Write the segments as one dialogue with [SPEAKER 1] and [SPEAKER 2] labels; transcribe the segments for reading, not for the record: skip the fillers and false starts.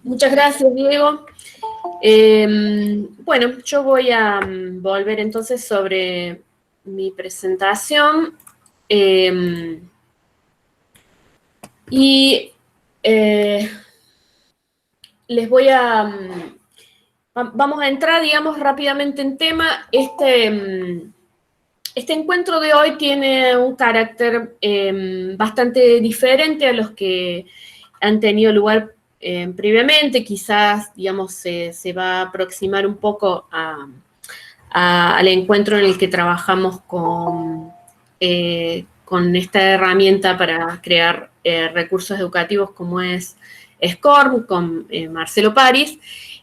[SPEAKER 1] Muchas gracias, Diego. Bueno, yo voy a volver entonces sobre mi presentación y les voy a... vamos a entrar, digamos, rápidamente en tema. Este encuentro de hoy tiene un carácter bastante diferente a los que han tenido lugar previamente. Quizás, digamos, se va a aproximar un poco al encuentro en el que trabajamos con esta herramienta para crear recursos educativos como es SCORM, con Marcelo París.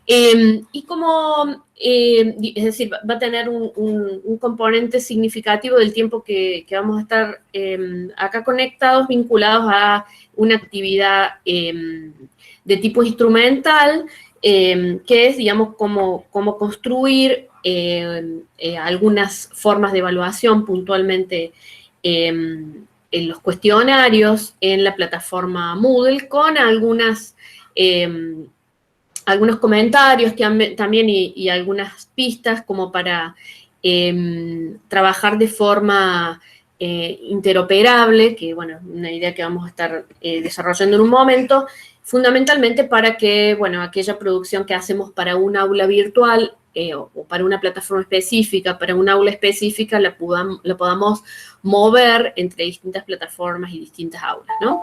[SPEAKER 1] Y como, es decir, va a tener un componente significativo del tiempo que vamos a estar acá conectados, vinculados a una actividad de tipo instrumental, que es, digamos, cómo construir algunas formas de evaluación puntualmente en los cuestionarios en la plataforma Moodle, con algunos comentarios también y algunas pistas como para trabajar de forma interoperable, que bueno, una idea que vamos a estar desarrollando en un momento, fundamentalmente para que, bueno, aquella producción que hacemos para un aula virtual o para una plataforma específica, para un aula específica, la podamos mover entre distintas plataformas y distintas aulas, ¿no?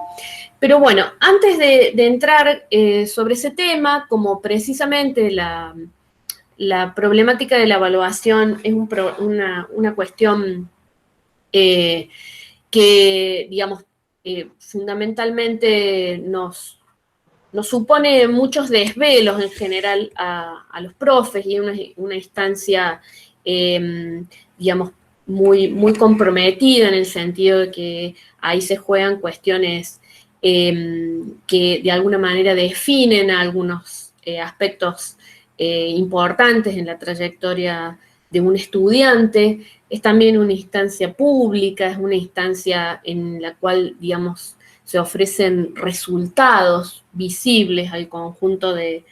[SPEAKER 1] Pero bueno, antes de entrar sobre ese tema, como precisamente la problemática de la evaluación es una cuestión que, digamos, fundamentalmente nos supone muchos desvelos en general a los profes y una instancia, digamos, muy comprometida en el sentido de que ahí se juegan cuestiones que de alguna manera definen algunos aspectos importantes en la trayectoria de un estudiante. Es también una instancia pública, es una instancia en la cual, digamos, se ofrecen resultados visibles al conjunto de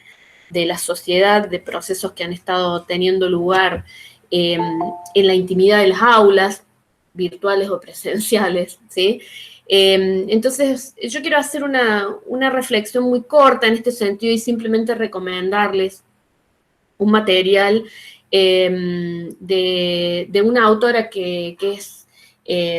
[SPEAKER 1] la sociedad, de procesos que han estado teniendo lugar en la intimidad de las aulas, virtuales o presenciales, ¿sí? Entonces, yo quiero hacer una reflexión muy corta en este sentido y simplemente recomendarles un material de una autora que es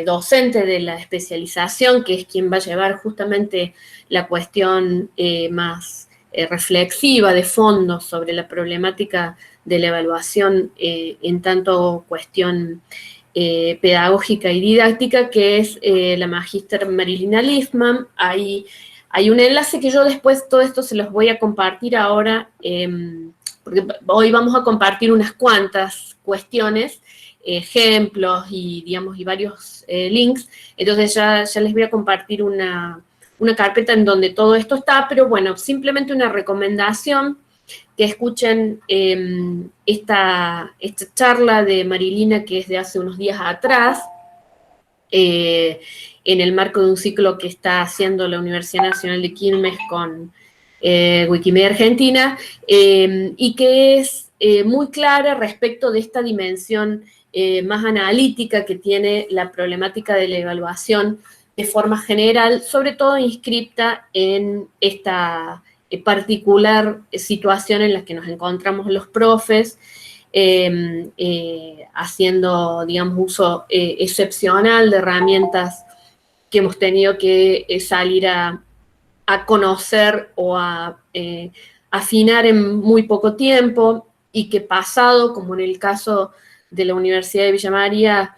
[SPEAKER 1] docente de la especialización, que es quien va a llevar justamente la cuestión más reflexiva de fondo sobre la problemática de la evaluación en tanto cuestión pedagógica y didáctica, que es la magíster Marilina Liefman. Hay un enlace que yo después todo esto se los voy a compartir ahora, porque hoy vamos a compartir unas cuantas cuestiones, ejemplos y, digamos, y varios links. Entonces ya les voy a compartir una carpeta en donde todo esto está, pero bueno, simplemente una recomendación que escuchen esta charla de Marilina, que es de hace unos días atrás, en el marco de un ciclo que está haciendo la Universidad Nacional de Quilmes con Wikimedia Argentina, y que es muy clara respecto de esta dimensión más analítica que tiene la problemática de la evaluación de forma general, sobre todo inscripta en esta particular situación en la que nos encontramos los profes, haciendo, digamos, uso excepcional de herramientas que hemos tenido que salir a conocer o a afinar en muy poco tiempo, y que pasado, como en el caso de la Universidad de Villa María,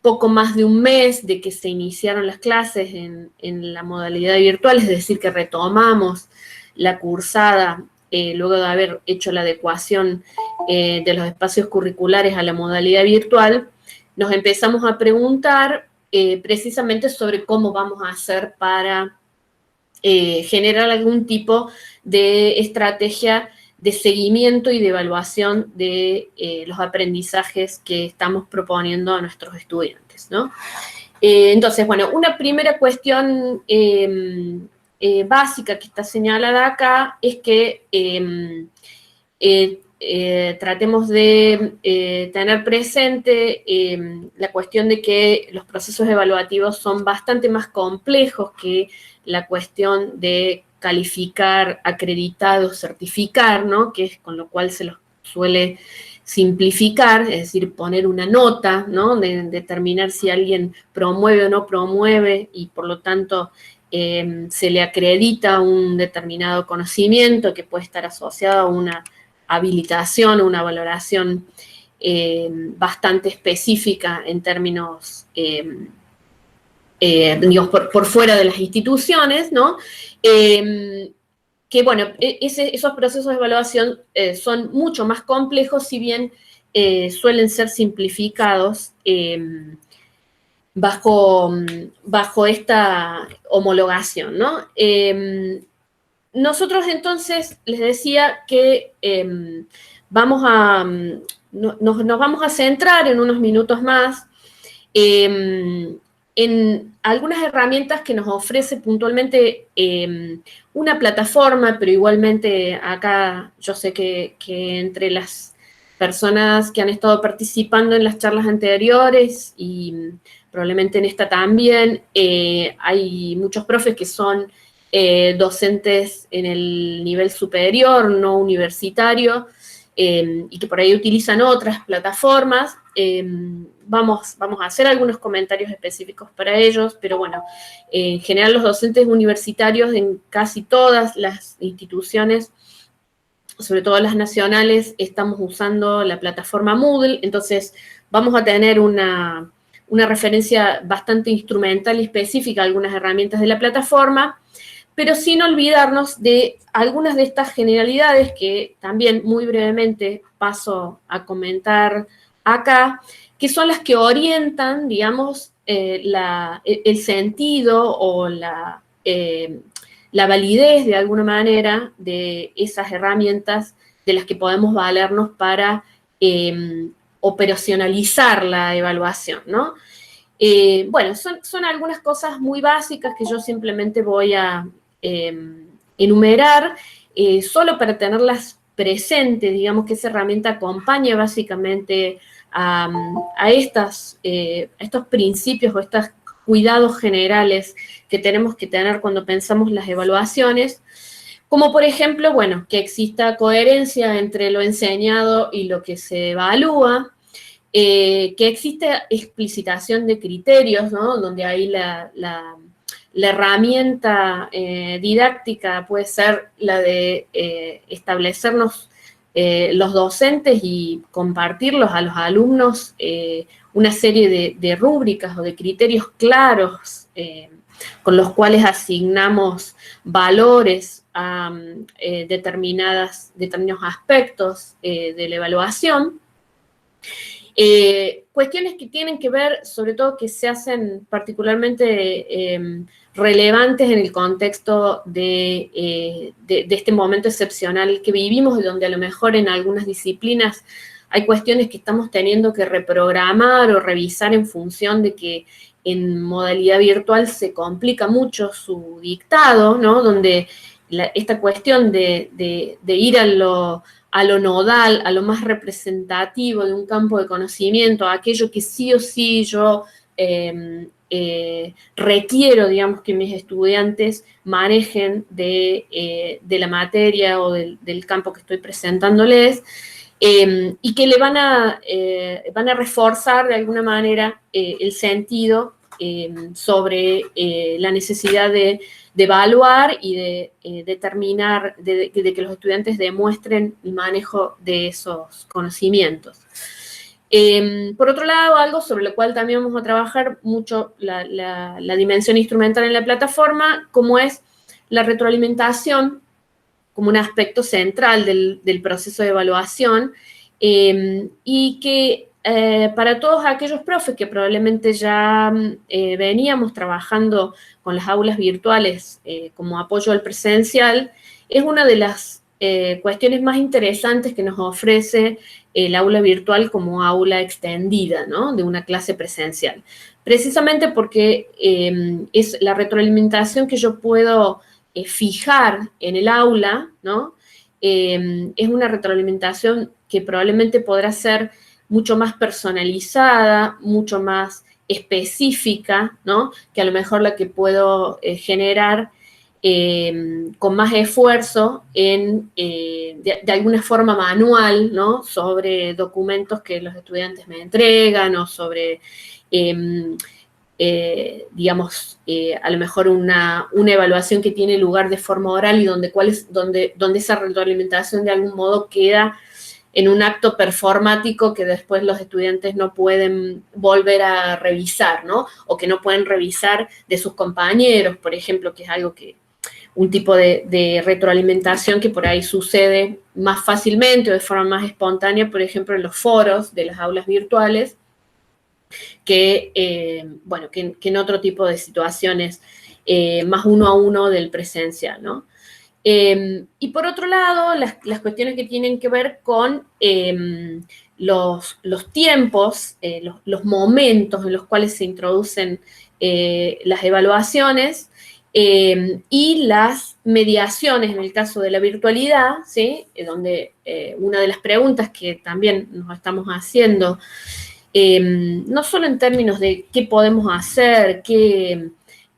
[SPEAKER 1] poco más de un mes de que se iniciaron las clases en la modalidad virtual, es decir, que retomamos la cursada luego de haber hecho la adecuación de los espacios curriculares a la modalidad virtual, nos empezamos a preguntar precisamente sobre cómo vamos a hacer para generar algún tipo de estrategia de seguimiento y de evaluación de los aprendizajes que estamos proponiendo a nuestros estudiantes, ¿no? Entonces, bueno, una primera cuestión básica que está señalada acá es que tratemos de tener presente la cuestión de que los procesos evaluativos son bastante más complejos que la cuestión de calificar, acreditar o certificar, ¿no? Que es con lo cual se los suele simplificar, es decir, poner una nota, ¿no? De determinar si alguien promueve o no promueve y por lo tanto se le acredita un determinado conocimiento que puede estar asociado a una habilitación o una valoración bastante específica en términos, digamos, por fuera de las instituciones, ¿no? Que, bueno, esos procesos de evaluación son mucho más complejos, si bien suelen ser simplificados bajo esta homologación, ¿no? Nosotros entonces les decía que nos vamos a centrar en unos minutos más en algunas herramientas que nos ofrece puntualmente una plataforma, pero igualmente acá yo sé que entre las personas que han estado participando en las charlas anteriores y probablemente en esta también, hay muchos profes que son docentes en el nivel superior, no universitario, y que por ahí utilizan otras plataformas. Vamos a hacer algunos comentarios específicos para ellos, pero bueno, en general los docentes universitarios en casi todas las instituciones, sobre todo las nacionales, estamos usando la plataforma Moodle, entonces vamos a tener una referencia bastante instrumental y específica a algunas herramientas de la plataforma, pero sin olvidarnos de algunas de estas generalidades que también muy brevemente paso a comentar acá, que son las que orientan, digamos, el sentido o la validez, de alguna manera, de esas herramientas de las que podemos valernos para operacionalizar la evaluación, ¿no? Bueno, son algunas cosas muy básicas que yo simplemente voy a enumerar, solo para tenerlas presentes, digamos que esa herramienta acompaña básicamente a estos principios o estos cuidados generales que tenemos que tener cuando pensamos las evaluaciones, como por ejemplo, bueno, que exista coherencia entre lo enseñado y lo que se evalúa, que existe explicitación de criterios, ¿no? Donde ahí la herramienta didáctica puede ser la de establecernos los docentes y compartirlos a los alumnos una serie de rúbricas o de criterios claros con los cuales asignamos valores a determinados aspectos de la evaluación. Cuestiones que tienen que ver, sobre todo, que se hacen particularmente relevantes en el contexto de este momento excepcional que vivimos, donde a lo mejor en algunas disciplinas hay cuestiones que estamos teniendo que reprogramar o revisar en función de que en modalidad virtual se complica mucho su dictado, ¿no? Donde esta cuestión de ir a lo nodal, a lo más representativo de un campo de conocimiento, a aquello que sí o sí yo requiero, digamos, que mis estudiantes manejen de la materia o del campo que estoy presentándoles, y que le van a reforzar de alguna manera el sentido sobre la necesidad de evaluar y de determinar, de que los estudiantes demuestren el manejo de esos conocimientos. Por otro lado, algo sobre lo cual también vamos a trabajar mucho la dimensión instrumental en la plataforma, como es la retroalimentación como un aspecto central del proceso de evaluación, y que para todos aquellos profes que probablemente ya veníamos trabajando con las aulas virtuales como apoyo al presencial, es una de las cuestiones más interesantes que nos ofrece el aula virtual como aula extendida, ¿no? De una clase presencial. Precisamente porque es la retroalimentación que yo puedo fijar en el aula, ¿no? Es una retroalimentación que probablemente podrá ser mucho más personalizada, mucho más específica, ¿no? Que a lo mejor la que puedo generar con más esfuerzo de alguna forma manual, ¿no? Sobre documentos que los estudiantes me entregan o sobre, digamos, a lo mejor una evaluación que tiene lugar de forma oral y donde esa retroalimentación de algún modo queda en un acto performático que después los estudiantes no pueden volver a revisar, ¿no? O que no pueden revisar de sus compañeros, por ejemplo, que es algo que, un tipo de retroalimentación que por ahí sucede más fácilmente o de forma más espontánea, por ejemplo, en los foros de las aulas virtuales, bueno, que en otro tipo de situaciones más uno a uno del presencial, ¿no? Y por otro lado, las cuestiones que tienen que ver con los tiempos, los momentos en los cuales se introducen las evaluaciones y las mediaciones en el caso de la virtualidad, ¿sí? Donde una de las preguntas que también nos estamos haciendo, no solo en términos de qué podemos hacer, qué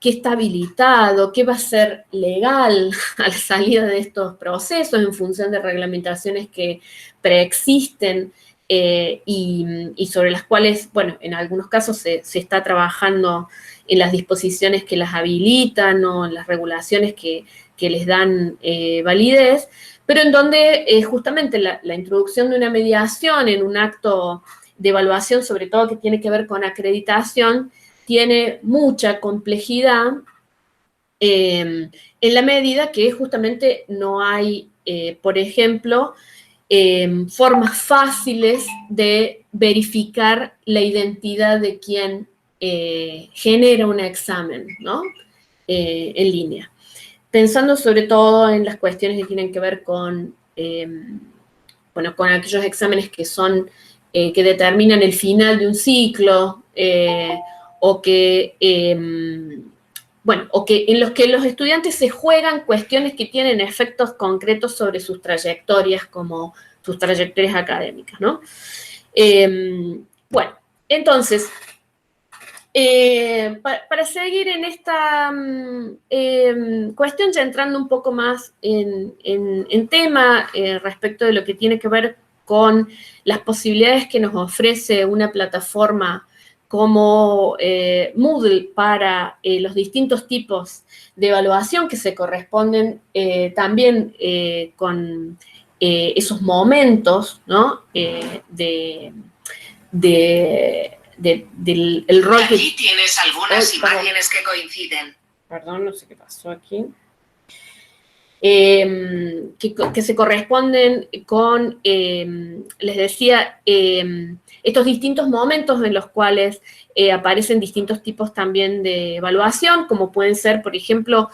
[SPEAKER 1] está habilitado, qué va a ser legal a la salida de estos procesos en función de reglamentaciones que preexisten y sobre las cuales, bueno, en algunos casos se está trabajando en las disposiciones que las habilitan o en las regulaciones que les dan validez, pero en donde justamente la introducción de una mediación en un acto de evaluación, sobre todo que tiene que ver con acreditación, tiene mucha complejidad en la medida que justamente no hay, por ejemplo, formas fáciles de verificar la identidad de quien genera un examen, ¿no? En línea. Pensando sobre todo en las cuestiones que tienen que ver con, bueno, con aquellos exámenes que son, que determinan el final de un ciclo, o que, bueno, o que en los que los estudiantes se juegan cuestiones que tienen efectos concretos sobre sus trayectorias, como sus trayectorias académicas, ¿no? Bueno, entonces, para seguir en esta cuestión, ya entrando un poco más en tema respecto de lo que tiene que ver con las posibilidades que nos ofrece una plataforma como Moodle para los distintos tipos de evaluación que se corresponden también con esos momentos, ¿no? Del rol que...
[SPEAKER 2] Aquí tienes algunas imágenes que coinciden.
[SPEAKER 1] Perdón, no sé qué pasó aquí. Que se corresponden con, les decía, estos distintos momentos en los cuales aparecen distintos tipos también de evaluación, como pueden ser, por ejemplo,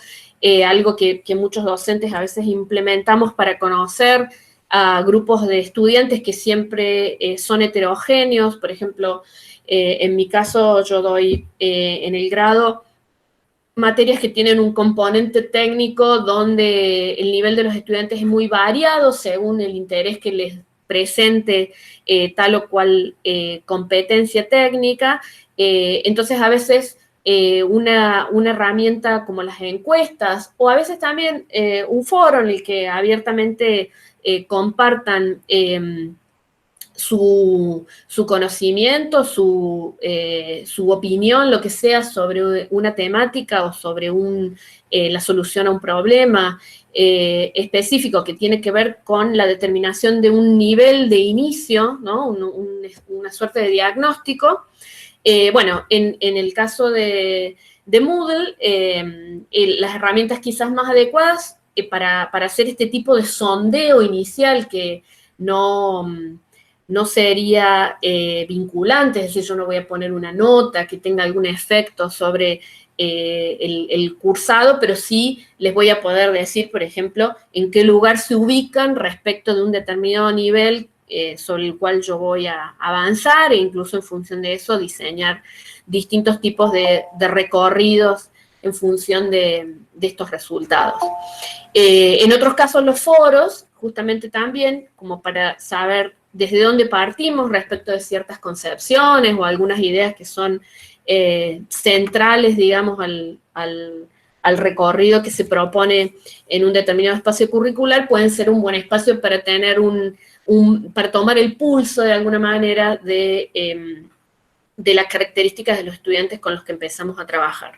[SPEAKER 1] algo que muchos docentes a veces implementamos para conocer a grupos de estudiantes que siempre son heterogéneos. Por ejemplo, en mi caso yo doy en el grado materias que tienen un componente técnico donde el nivel de los estudiantes es muy variado según el interés que les presente tal o cual competencia técnica. Entonces, a veces una herramienta como las encuestas, o a veces también un foro en el que abiertamente compartan su conocimiento, su opinión, lo que sea, sobre una temática o sobre la solución a un problema específico que tiene que ver con la determinación de un nivel de inicio, ¿no? Una suerte de diagnóstico. Bueno, en el caso de Moodle, las herramientas quizás más adecuadas para hacer este tipo de sondeo inicial que no sería vinculante, es decir, yo no voy a poner una nota que tenga algún efecto sobre el cursado, pero sí les voy a poder decir, por ejemplo, en qué lugar se ubican respecto de un determinado nivel sobre el cual yo voy a avanzar, e incluso en función de eso diseñar distintos tipos de recorridos en función de estos resultados. En otros casos los foros, justamente también, como para saber desde dónde partimos respecto de ciertas concepciones o algunas ideas que son centrales, digamos, al recorrido que se propone en un determinado espacio curricular, pueden ser un buen espacio para tener para tomar el pulso de alguna manera de las características de los estudiantes con los que empezamos a trabajar.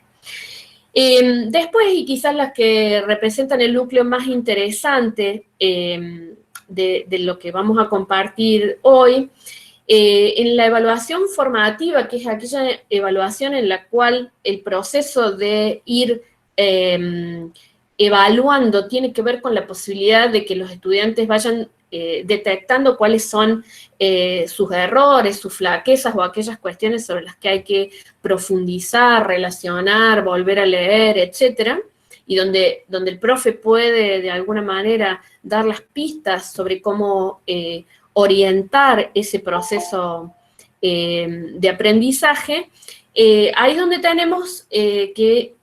[SPEAKER 1] Después, y quizás las que representan el núcleo más interesante de lo que vamos a compartir hoy, en la evaluación formativa, que es aquella evaluación en la cual el proceso de ir evaluando tiene que ver con la posibilidad de que los estudiantes vayan detectando cuáles son sus errores, sus flaquezas o aquellas cuestiones sobre las que hay que profundizar, relacionar, volver a leer, etcétera, y donde el profe puede de alguna manera dar las pistas sobre cómo orientar ese proceso de aprendizaje, ahí es donde tenemos que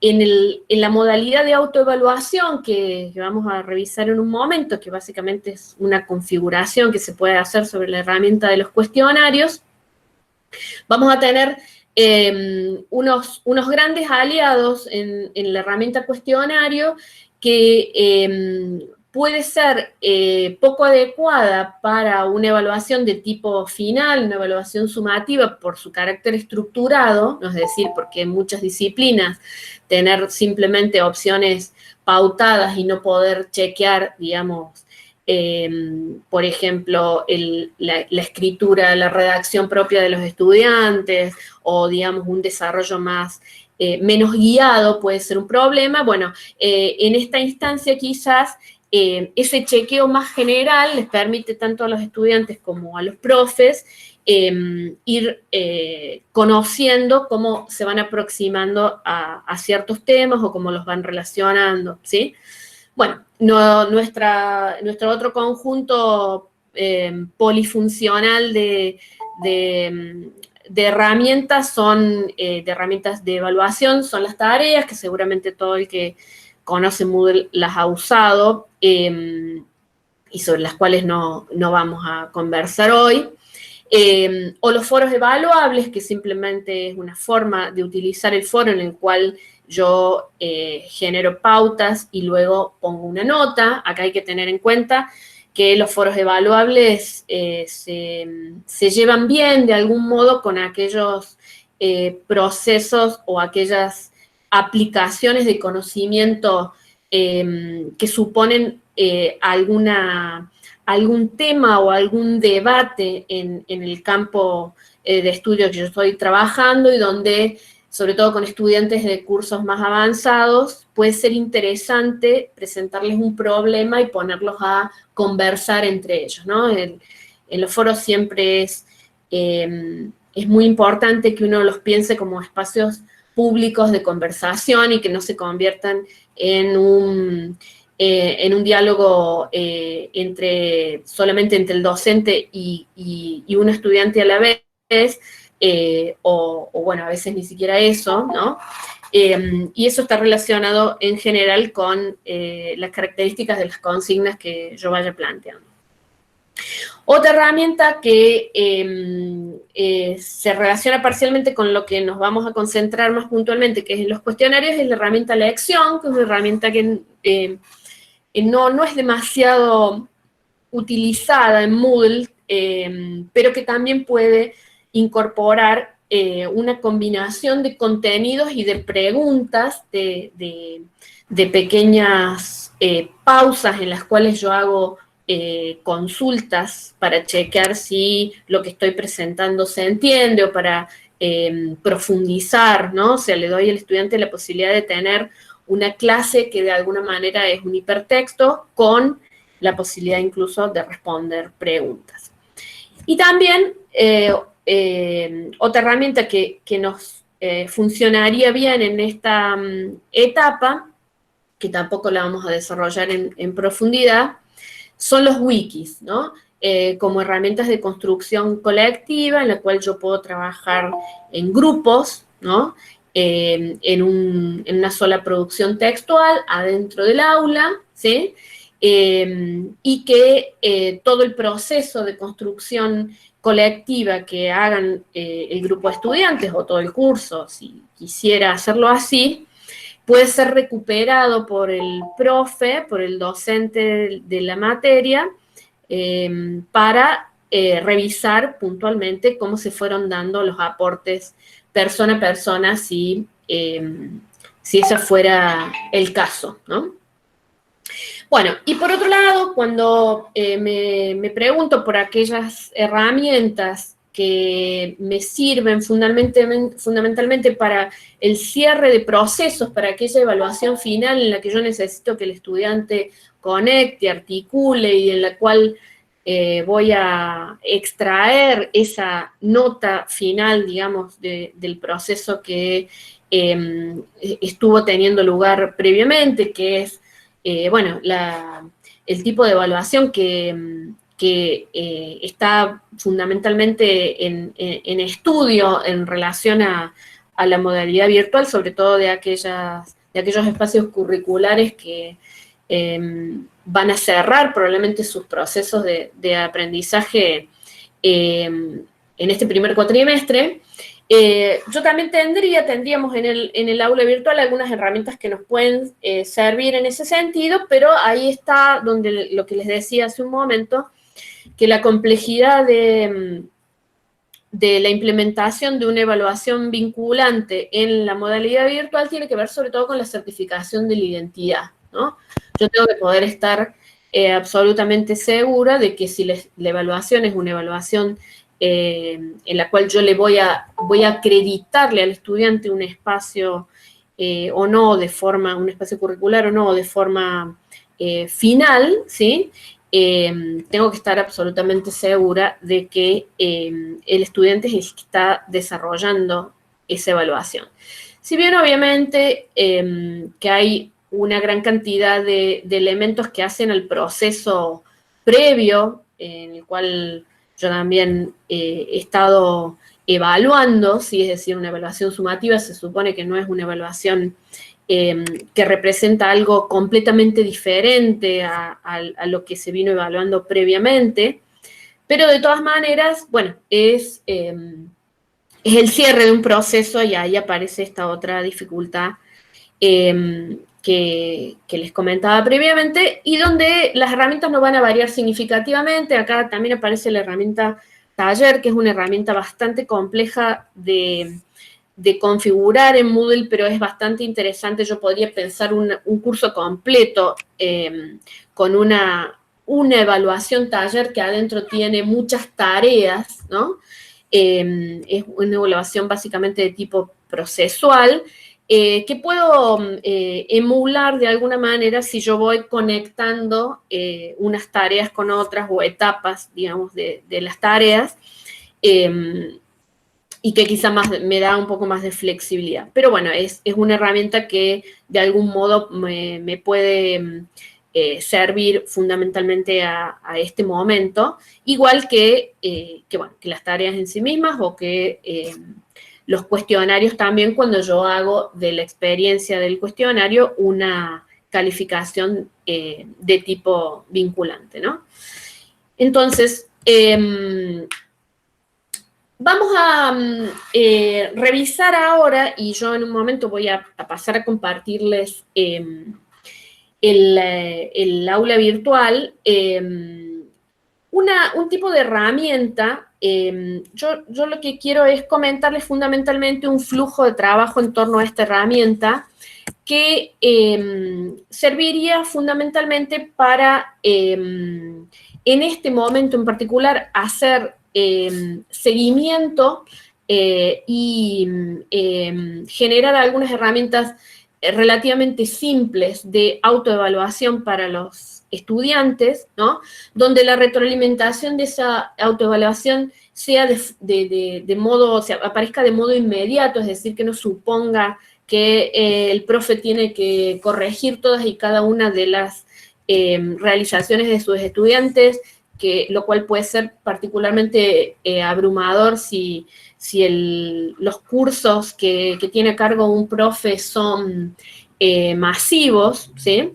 [SPEAKER 1] en la modalidad de autoevaluación que vamos a revisar en un momento, que básicamente es una configuración que se puede hacer sobre la herramienta de los cuestionarios, vamos a tener unos grandes aliados en la herramienta cuestionario que puede ser poco adecuada para una evaluación de tipo final, una evaluación sumativa por su carácter estructurado, es decir, porque en muchas disciplinas tener simplemente opciones pautadas y no poder chequear, digamos, por ejemplo, la escritura, la redacción propia de los estudiantes o, digamos, un desarrollo menos guiado puede ser un problema. Bueno, en esta instancia quizás ese chequeo más general les permite tanto a los estudiantes como a los profes ir conociendo cómo se van aproximando a ciertos temas o cómo los van relacionando, ¿sí? Bueno, nuestro otro conjunto polifuncional de herramientas de herramientas de evaluación son las tareas, que seguramente todo el que conoce Moodle las ha usado y sobre las cuales no vamos a conversar hoy. O los foros evaluables, que simplemente es una forma de utilizar el foro en el cual yo genero pautas y luego pongo una nota. Acá hay que tener en cuenta que los foros evaluables se llevan bien de algún modo con aquellos procesos o aquellas aplicaciones de conocimiento que suponen algún tema o algún debate en el campo de estudio que yo estoy trabajando y donde, sobre todo con estudiantes de cursos más avanzados, puede ser interesante presentarles un problema y ponerlos a conversar entre ellos, ¿no? En los foros siempre es muy importante que uno los piense como espacios públicos de conversación y que no se conviertan en un diálogo solamente entre el docente y un estudiante a la vez, o bueno, a veces ni siquiera eso, ¿no? Y eso está relacionado en general con las características de las consignas que yo vaya planteando. Otra herramienta que se relaciona parcialmente con lo que nos vamos a concentrar más puntualmente, que es en los cuestionarios, es la herramienta lección, que es una herramienta que no es demasiado utilizada en Moodle, pero que también puede incorporar una combinación de contenidos y de preguntas, de pequeñas pausas en las cuales yo hago consultas para chequear si lo que estoy presentando se entiende o para profundizar, ¿no? O sea, le doy al estudiante la posibilidad de tener una clase que de alguna manera es un hipertexto con la posibilidad incluso de responder preguntas. Y también otra herramienta que nos funcionaría bien en esta etapa, que tampoco la vamos a desarrollar en profundidad, son los wikis, ¿no? Como herramientas de construcción colectiva en la cual yo puedo trabajar en grupos, ¿no? en una sola producción textual adentro del aula, ¿sí? Y que todo el proceso de construcción colectiva que hagan el grupo de estudiantes o todo el curso, si quisiera hacerlo así, puede ser recuperado por el profe, por el docente de la materia, para revisar puntualmente cómo se fueron dando los aportes persona a persona si ese fuera el caso, ¿no? Bueno, y por otro lado, cuando me pregunto por aquellas herramientas que me sirven fundamentalmente para el cierre de procesos, para aquella evaluación final en la que yo necesito que el estudiante conecte, articule y en la cual voy a extraer esa nota final, digamos, del proceso que estuvo teniendo lugar previamente, que es bueno, el tipo de evaluación que está fundamentalmente en estudio en relación a la modalidad virtual, sobre todo de aquellos espacios curriculares que van a cerrar probablemente sus procesos de aprendizaje en este primer cuatrimestre. Yo también tendríamos en el aula virtual algunas herramientas que nos pueden servir en ese sentido, pero ahí está donde lo que les decía hace un momento, que la complejidad de la implementación de una evaluación vinculante en la modalidad virtual tiene que ver sobre todo con la certificación de la identidad, ¿no? Yo tengo que poder estar absolutamente segura de que si la evaluación es una evaluación en la cual yo le voy a acreditarle al estudiante un espacio o no de forma, un espacio curricular o no de forma final, ¿sí? Tengo que estar absolutamente segura de que el estudiante es el que está desarrollando esa evaluación. Si bien obviamente que hay una gran cantidad de elementos que hacen al proceso previo, en el cual yo también he estado evaluando, ¿sí? Es decir, una evaluación sumativa se supone que no es una evaluación que representa algo completamente diferente a lo que se vino evaluando previamente, pero de todas maneras, bueno, es el cierre de un proceso y ahí aparece esta otra dificultad que les comentaba previamente, y donde las herramientas no van a variar significativamente. Acá también aparece la herramienta Taller, que es una herramienta bastante compleja de configurar en Moodle, pero es bastante interesante. Yo podría pensar un curso completo con una evaluación Taller que adentro tiene muchas tareas, ¿no? Es una evaluación básicamente de tipo procesual, que puedo emular de alguna manera si yo voy conectando unas tareas con otras o etapas, digamos, de las tareas, y que quizá me da un poco más de flexibilidad. Pero bueno, es una herramienta que de algún modo me puede servir fundamentalmente a este momento, igual que las tareas en sí mismas o que los cuestionarios también, cuando yo hago de la experiencia del cuestionario una calificación de tipo vinculante, ¿no? Entonces, vamos a revisar ahora, y yo en un momento voy a pasar a compartirles el aula virtual, un tipo de herramienta. Yo lo que quiero es comentarles fundamentalmente un flujo de trabajo en torno a esta herramienta que serviría fundamentalmente para, en este momento en particular, hacer seguimiento y generar algunas herramientas relativamente simples de autoevaluación para los estudiantes, ¿no? Donde la retroalimentación de esa autoevaluación sea de modo, o sea, aparezca de modo inmediato, es decir, que no suponga que el profe tiene que corregir todas y cada una de las realizaciones de sus estudiantes lo cual puede ser particularmente abrumador si los cursos que tiene a cargo un profe son masivos, ¿sí?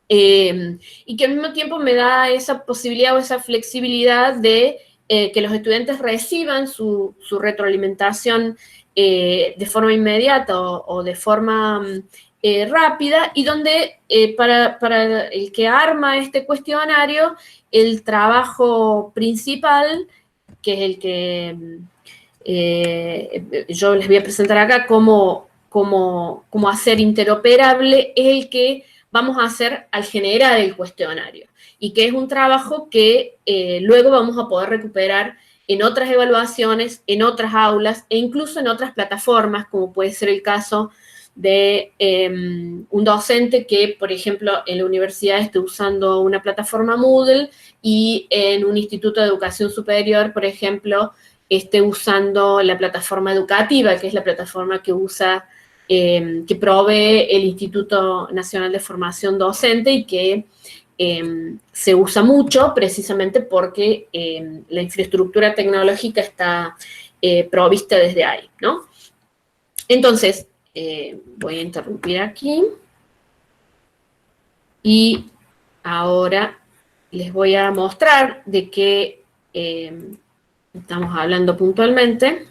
[SPEAKER 1] Y que al mismo tiempo me da esa posibilidad o esa flexibilidad de que los estudiantes reciban su retroalimentación de forma inmediata o de forma rápida, y donde para el que arma este cuestionario, el trabajo principal, que es el que yo les voy a presentar acá, cómo hacer interoperable, es el que vamos a hacer al generar el cuestionario, y que es un trabajo que luego vamos a poder recuperar en otras evaluaciones, en otras aulas e incluso en otras plataformas, como puede ser el caso de un docente que, por ejemplo, en la universidad esté usando una plataforma Moodle y en un instituto de educación superior, por ejemplo, esté usando la plataforma educativa, que es la plataforma que usa, que provee el Instituto Nacional de Formación Docente y que se usa mucho precisamente porque la infraestructura tecnológica está provista desde ahí, ¿no? Entonces, voy a interrumpir aquí y ahora les voy a mostrar de qué estamos hablando puntualmente.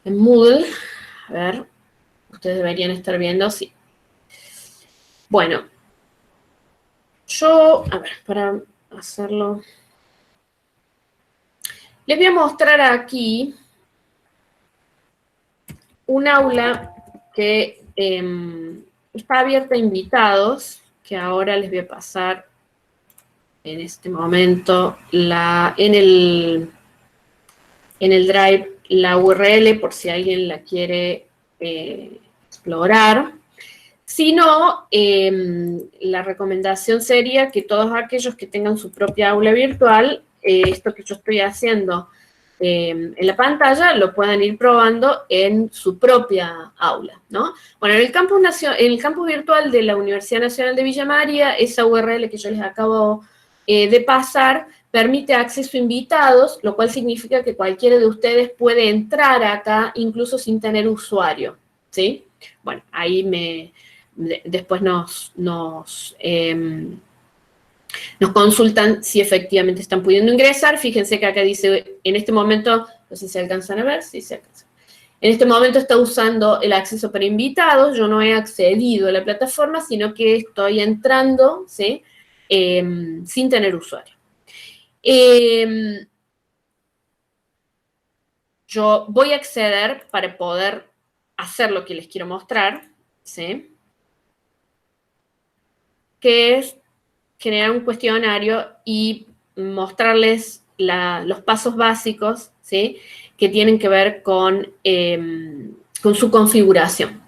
[SPEAKER 1] En Moodle, a ver, ustedes deberían estar viendo, sí. Bueno, yo, a ver, para hacerlo, les voy a mostrar aquí un aula que está abierta a invitados, que ahora les voy a pasar en este momento en el Drive la URL por si alguien la quiere explorar. Si no, la recomendación sería que todos aquellos que tengan su propia aula virtual, esto que yo estoy haciendo en la pantalla, lo puedan ir probando en su propia aula, ¿no? Bueno, en el campus virtual de la Universidad Nacional de Villa María, esa URL que yo les acabo de pasar permite acceso a invitados, lo cual significa que cualquiera de ustedes puede entrar acá incluso sin tener usuario, ¿sí? Bueno, ahí después nos consultan si efectivamente están pudiendo ingresar. Fíjense que acá dice, en este momento, no sé si se alcanzan a ver, sí se alcanzan. En este momento está usando el acceso para invitados, yo no he accedido a la plataforma, sino que estoy entrando, ¿sí? Sin tener usuario. Yo voy a acceder para poder hacer lo que les quiero mostrar, ¿sí? Que es generar un cuestionario y mostrarles los pasos básicos, ¿sí? Que tienen que ver con su configuración.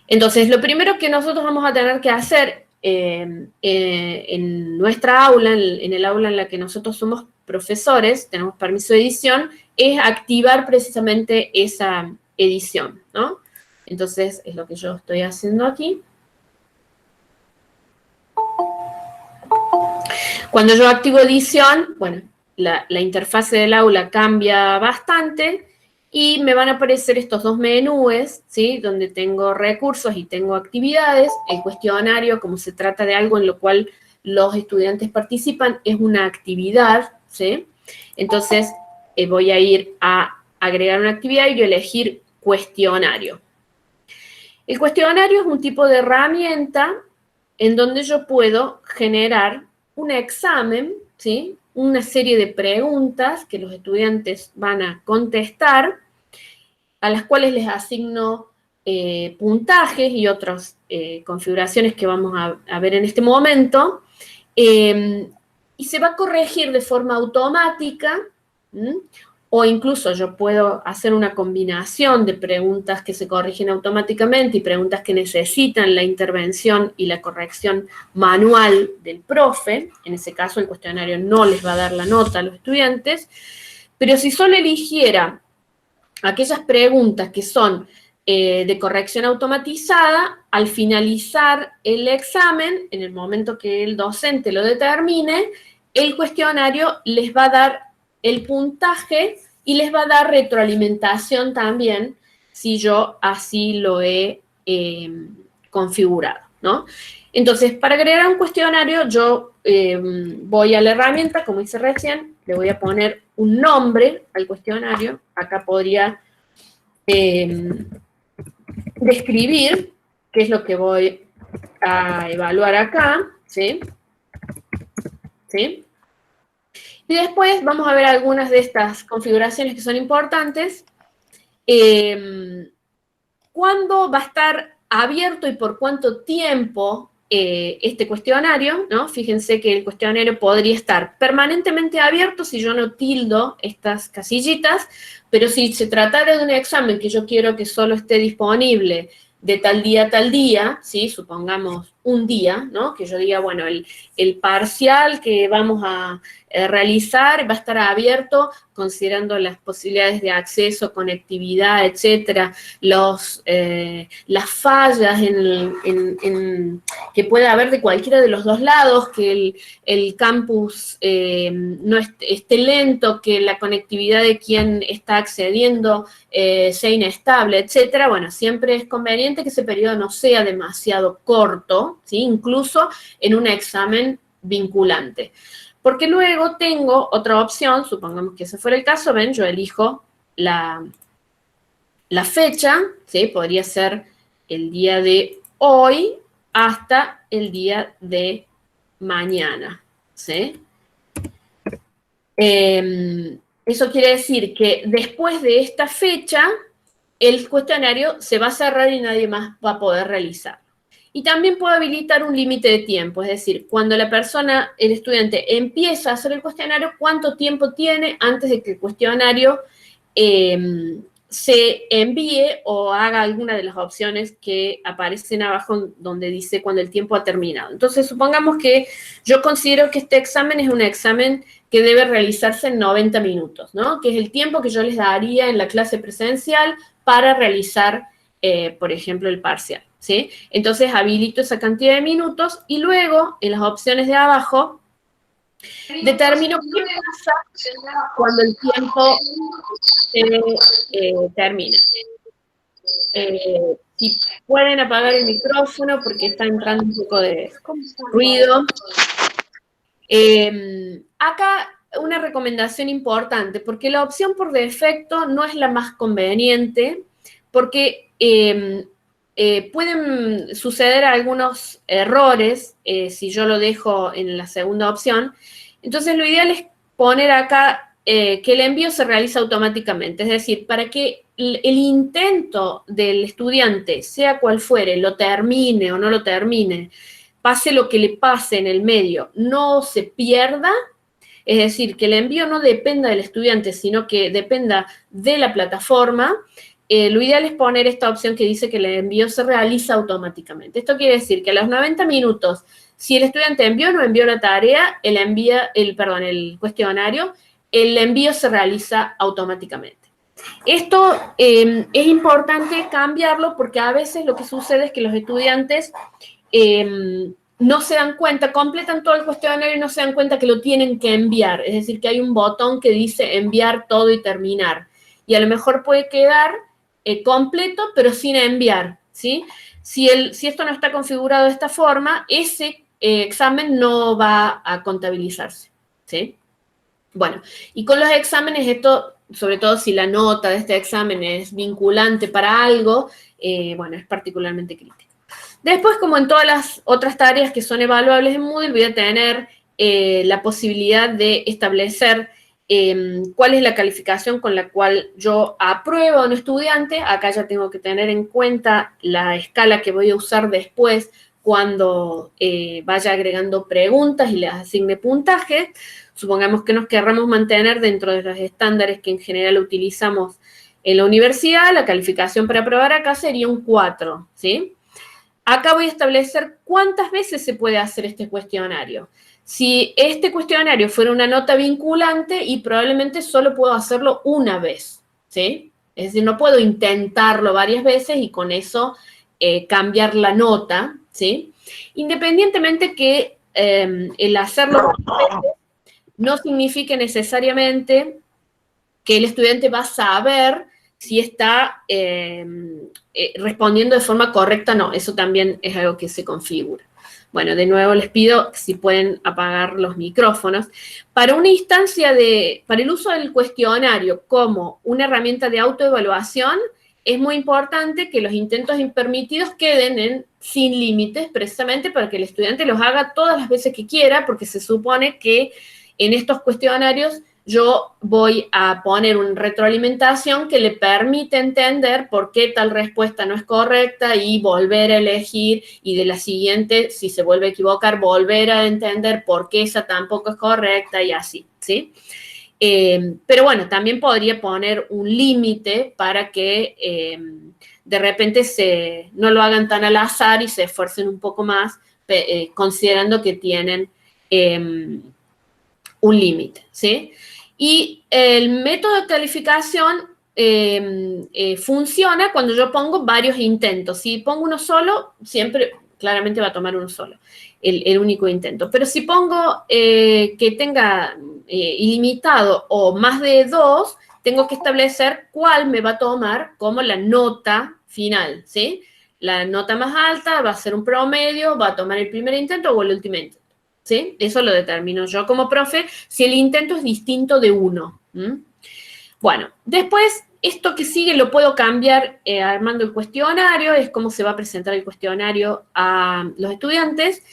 [SPEAKER 1] Entonces, lo primero que nosotros vamos a tener que hacer en nuestra aula, en el aula en la que nosotros somos profesores, tenemos permiso de edición, es activar precisamente esa edición, ¿no? Entonces, es lo que yo estoy haciendo aquí. Cuando yo activo edición, bueno, la interfase del aula cambia bastante y me van a aparecer estos dos menús, ¿sí? Donde tengo recursos y tengo actividades. El cuestionario, como se trata de algo en lo cual los estudiantes participan, es una actividad, ¿sí? Entonces, voy a ir a agregar una actividad y yo elegir cuestionario. El cuestionario es un tipo de herramienta en donde yo puedo generar un examen, ¿sí? Una serie de preguntas que los estudiantes van a contestar, a las cuales les asigno puntajes y otras configuraciones que vamos a ver en este momento, y se va a corregir de forma automática, o incluso yo puedo hacer una combinación de preguntas que se corrigen automáticamente y preguntas que necesitan la intervención y la corrección manual del profe. En ese caso, el cuestionario no les va a dar la nota a los estudiantes, pero si solo eligiera aquellas preguntas que son de corrección automatizada, al finalizar el examen, en el momento que el docente lo determine, el cuestionario les va a dar el puntaje y les va a dar retroalimentación también si yo así lo he configurado, ¿no? Entonces, para agregar un cuestionario, yo voy a la herramienta, como hice recién, le voy a poner un nombre al cuestionario. Acá podría describir qué es lo que voy a evaluar acá, ¿sí? ¿Sí? Y después vamos a ver algunas de estas configuraciones que son importantes. ¿Cuándo va a estar abierto y por cuánto tiempo este cuestionario? ¿No? Fíjense que el cuestionario podría estar permanentemente abierto si yo no tildo estas casillitas, pero si se tratara de un examen que yo quiero que solo esté disponible de tal día a tal día, ¿sí? Supongamos un día, ¿no? Que yo diga, bueno, el parcial que vamos a realizar va a estar abierto considerando las posibilidades de acceso, conectividad, etcétera, las fallas que pueda haber de cualquiera de los dos lados, que el campus no esté lento, que la conectividad de quien está accediendo sea inestable, etcétera. Bueno, siempre es conveniente que ese periodo no sea demasiado corto, ¿sí? Incluso en un examen vinculante. Porque luego tengo otra opción, supongamos que ese fuera el caso, ven, yo elijo la fecha, ¿sí? Podría ser el día de hoy hasta el día de mañana, ¿sí? Eso quiere decir que después de esta fecha, el cuestionario se va a cerrar y nadie más va a poder realizar. Y también puedo habilitar un límite de tiempo, es decir, cuando la persona, el estudiante, empieza a hacer el cuestionario, cuánto tiempo tiene antes de que el cuestionario se envíe o haga alguna de las opciones que aparecen abajo donde dice cuando el tiempo ha terminado. Entonces, supongamos que yo considero que este examen es un examen que debe realizarse en 90 minutos, ¿no? Que es el tiempo que yo les daría en la clase presencial para realizar, por ejemplo, el parcial, ¿sí? Entonces, habilito esa cantidad de minutos y luego, en las opciones de abajo, determino qué pasa cuando el tiempo se termina. Si pueden apagar el micrófono porque está entrando un poco de ruido. Acá una recomendación importante, porque la opción por defecto no es la más conveniente, porque pueden suceder algunos errores si yo lo dejo en la segunda opción. Entonces, lo ideal es poner acá que el envío se realiza automáticamente, es decir, para que el intento del estudiante, sea cual fuere, lo termine o no lo termine, pase lo que le pase en el medio, no se pierda, es decir, que el envío no dependa del estudiante, sino que dependa de la plataforma. Lo ideal es poner esta opción que dice que el envío se realiza automáticamente. Esto quiere decir que a los 90 minutos, si el estudiante envió o no envió la tarea, el cuestionario, el envío se realiza automáticamente. Esto es importante cambiarlo porque a veces lo que sucede es que los estudiantes no se dan cuenta, completan todo el cuestionario y no se dan cuenta que lo tienen que enviar. Es decir, que hay un botón que dice enviar todo y terminar. Y a lo mejor puede quedar completo, pero sin enviar, ¿sí? Si esto no está configurado de esta forma, ese examen no va a contabilizarse, ¿sí? Bueno, y con los exámenes esto, sobre todo si la nota de este examen es vinculante para algo, bueno, es particularmente crítico. Después, como en todas las otras tareas que son evaluables en Moodle, voy a tener la posibilidad de establecer cuál es la calificación con la cual yo apruebo a un estudiante. Acá ya tengo que tener en cuenta la escala que voy a usar después cuando vaya agregando preguntas y les asigne puntaje. Supongamos que nos querramos mantener dentro de los estándares que en general utilizamos en la universidad. La calificación para aprobar acá sería un 4, ¿sí? Acá voy a establecer cuántas veces se puede hacer este cuestionario. Si este cuestionario fuera una nota vinculante, y probablemente solo puedo hacerlo una vez, ¿sí? Es decir, no puedo intentarlo varias veces y con eso cambiar la nota, ¿sí? Independientemente que el hacerlo varias veces no signifique necesariamente que el estudiante va a saber si está respondiendo de forma correcta o no. Eso también es algo que se configura. Bueno, de nuevo les pido si pueden apagar los micrófonos. Para una instancia para el uso del cuestionario como una herramienta de autoevaluación, es muy importante que los intentos impermitidos queden sin límites, precisamente para que el estudiante los haga todas las veces que quiera, porque se supone que en estos cuestionarios yo voy a poner una retroalimentación que le permite entender por qué tal respuesta no es correcta y volver a elegir, y de la siguiente, si se vuelve a equivocar, volver a entender por qué esa tampoco es correcta y así, ¿sí? Pero bueno, también podría poner un límite para que de repente no lo hagan tan al azar y se esfuercen un poco más, considerando que tienen un límite, ¿sí? Y el método de calificación funciona cuando yo pongo varios intentos. Si pongo uno solo, siempre claramente va a tomar uno solo, el único intento. Pero si pongo que tenga ilimitado o más de 2, tengo que establecer cuál me va a tomar como la nota final, ¿sí? La nota más alta va a ser un promedio, va a tomar el primer intento o el último intento. ¿Sí? Eso lo determino yo como profe, si el intento es distinto de 1. Bueno, después, esto que sigue lo puedo cambiar armando el cuestionario, es cómo se va a presentar el cuestionario a los estudiantes.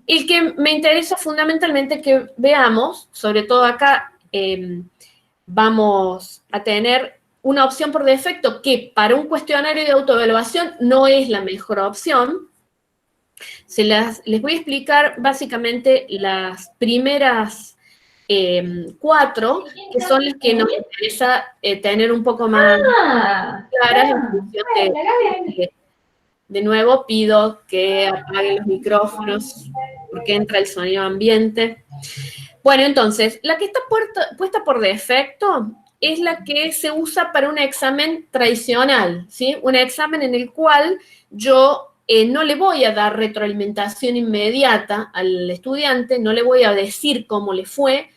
[SPEAKER 1] El que me interesa fundamentalmente que veamos, sobre todo acá, vamos a tener una opción por defecto que para un cuestionario de autoevaluación no es la mejor opción. Les voy a explicar básicamente las primeras 4, que son las que nos interesa tener un poco más claras en función de nuevo pido que apaguen los micrófonos porque entra el sonido ambiente. Bueno, entonces, la que está puesta por defecto es la que se usa para un examen tradicional, ¿sí? Un examen en el cual yo no le voy a dar retroalimentación inmediata al estudiante, no le voy a decir cómo le fue,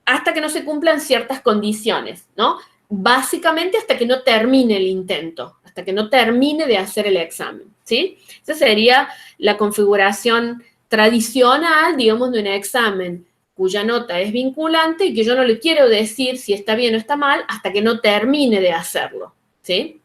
[SPEAKER 1] hasta que no se cumplan ciertas condiciones, ¿no? Básicamente hasta que no termine el intento, hasta que no termine de hacer el examen, ¿sí? Esa sería la configuración tradicional, digamos, de un examen cuya nota es vinculante y que yo no le quiero decir si está bien o está mal hasta que no termine de hacerlo, ¿sí?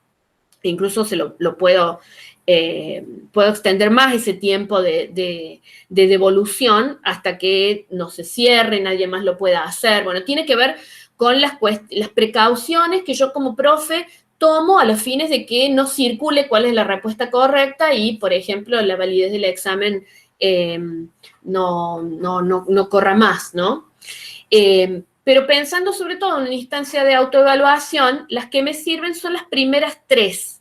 [SPEAKER 1] Incluso lo puedo extender más ese tiempo de devolución hasta que no se cierre, nadie más lo pueda hacer. Bueno, tiene que ver con las precauciones que yo como profe tomo a los fines de que no circule cuál es la respuesta correcta y, por ejemplo, la validez del examen no corra más, ¿no? Pero pensando sobre todo en una instancia de autoevaluación, las que me sirven son las primeras 3.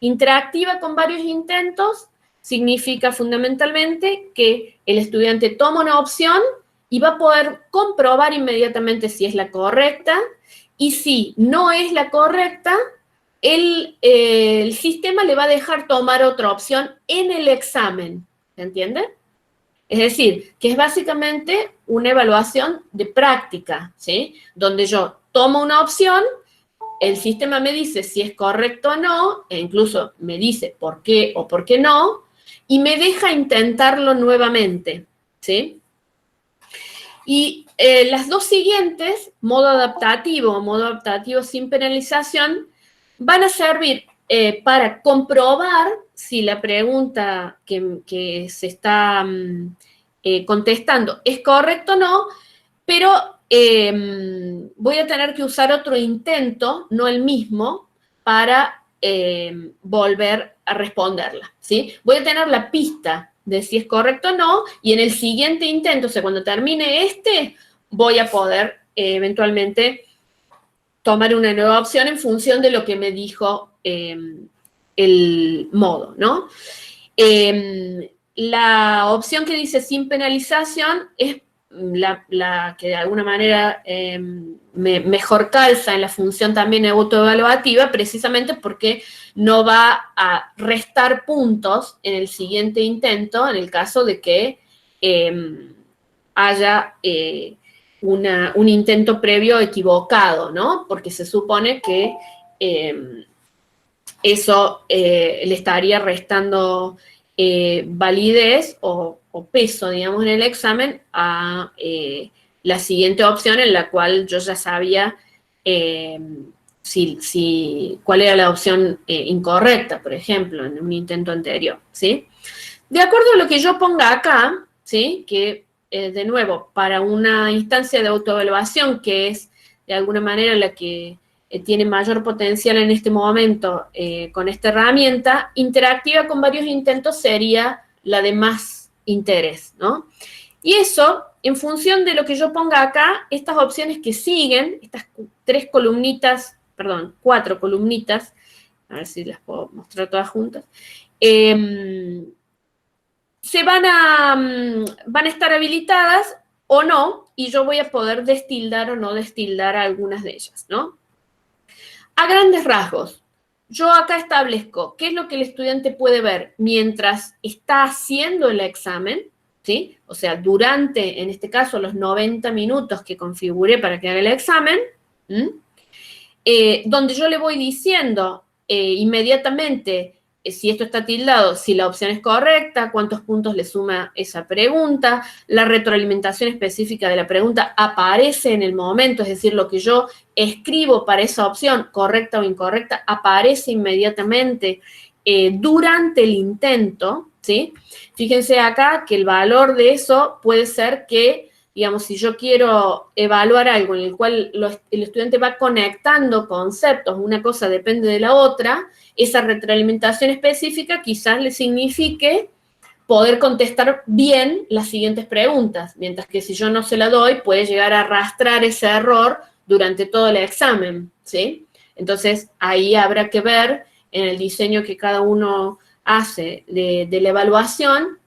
[SPEAKER 1] Interactiva con varios intentos significa fundamentalmente que el estudiante toma una opción y va a poder comprobar inmediatamente si es la correcta, y si no es la correcta, el sistema le va a dejar tomar otra opción en el examen, ¿se entiende? Es decir, que es básicamente una evaluación de práctica, ¿sí? Donde yo tomo una opción, el sistema me dice si es correcto o no, e incluso me dice por qué o por qué no, y me deja intentarlo nuevamente, ¿sí? Y las dos siguientes, modo adaptativo sin penalización, van a servir para comprobar si la pregunta que se está contestando es correcta o no, pero voy a tener que usar otro intento, no el mismo, para volver a responderla, ¿sí? Voy a tener la pista de si es correcto o no, y en el siguiente intento, o sea, cuando termine voy a poder eventualmente tomar una nueva opción en función de lo que me dijo el modo, ¿no? La opción que dice sin penalización es la que de alguna manera mejor calza en la función también autoevaluativa, precisamente porque no va a restar puntos en el siguiente intento, en el caso de que haya un intento previo equivocado, ¿no? Porque se supone que eso le estaría restando validez o peso, digamos, en el examen a la siguiente opción en la cual yo ya sabía cuál era la opción incorrecta, por ejemplo, en un intento anterior, ¿sí? De acuerdo a lo que yo ponga acá, ¿sí? Que, de nuevo, para una instancia de autoevaluación que es, de alguna manera, la que tiene mayor potencial en este momento con esta herramienta, interactiva con varios intentos sería la de más interés, ¿no? Y eso, en función de lo que yo ponga acá, estas opciones que siguen, estas 4 columnitas, a ver si las puedo mostrar todas juntas, van a estar habilitadas o no, y yo voy a poder destildar o no destildar algunas de ellas, ¿no? A grandes rasgos, yo acá establezco qué es lo que el estudiante puede ver mientras está haciendo el examen, ¿sí? O sea, durante, en este caso, los 90 minutos que configuré para que haga el examen, donde yo le voy diciendo inmediatamente si esto está tildado, si la opción es correcta, cuántos puntos le suma esa pregunta, la retroalimentación específica de la pregunta aparece en el momento, es decir, lo que yo escribo para esa opción, correcta o incorrecta, aparece inmediatamente durante el intento, ¿sí? Fíjense acá que el valor de eso puede ser que, digamos, si yo quiero evaluar algo en el cual el estudiante va conectando conceptos, una cosa depende de la otra, esa retroalimentación específica quizás le signifique poder contestar bien las siguientes preguntas, mientras que si yo no se la doy, puede llegar a arrastrar ese error durante todo el examen, ¿sí? Entonces, ahí habrá que ver en el diseño que cada uno hace de la evaluación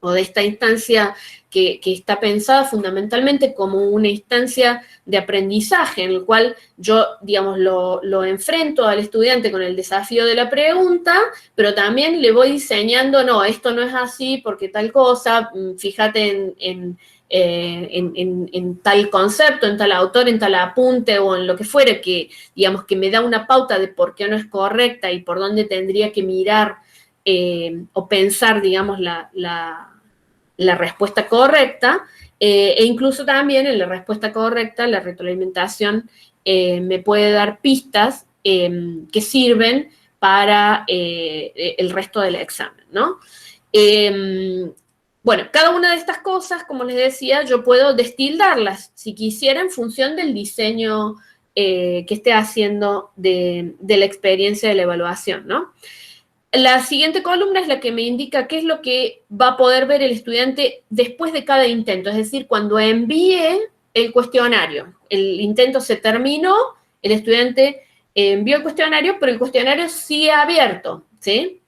[SPEAKER 1] o de esta instancia que está pensada fundamentalmente como una instancia de aprendizaje, en el cual yo, digamos, lo enfrento al estudiante con el desafío de la pregunta, pero también le voy diseñando, no, esto no es así porque tal cosa, fíjate en tal concepto, en tal autor, en tal apunte o en lo que fuere, que, digamos, que me da una pauta de por qué no es correcta y por dónde tendría que mirar o pensar, digamos, la respuesta correcta, e incluso también en la respuesta correcta, la retroalimentación me puede dar pistas que sirven para el resto del examen, ¿no? Bueno, cada una de estas cosas, como les decía, yo puedo destildarlas, si quisiera, en función del diseño que esté haciendo de la experiencia de la evaluación, ¿no? La siguiente columna es la que me indica qué es lo que va a poder ver el estudiante después de cada intento, es decir, cuando envíe el cuestionario. El intento se terminó, el estudiante envió el cuestionario, pero el cuestionario sigue abierto, ¿sí?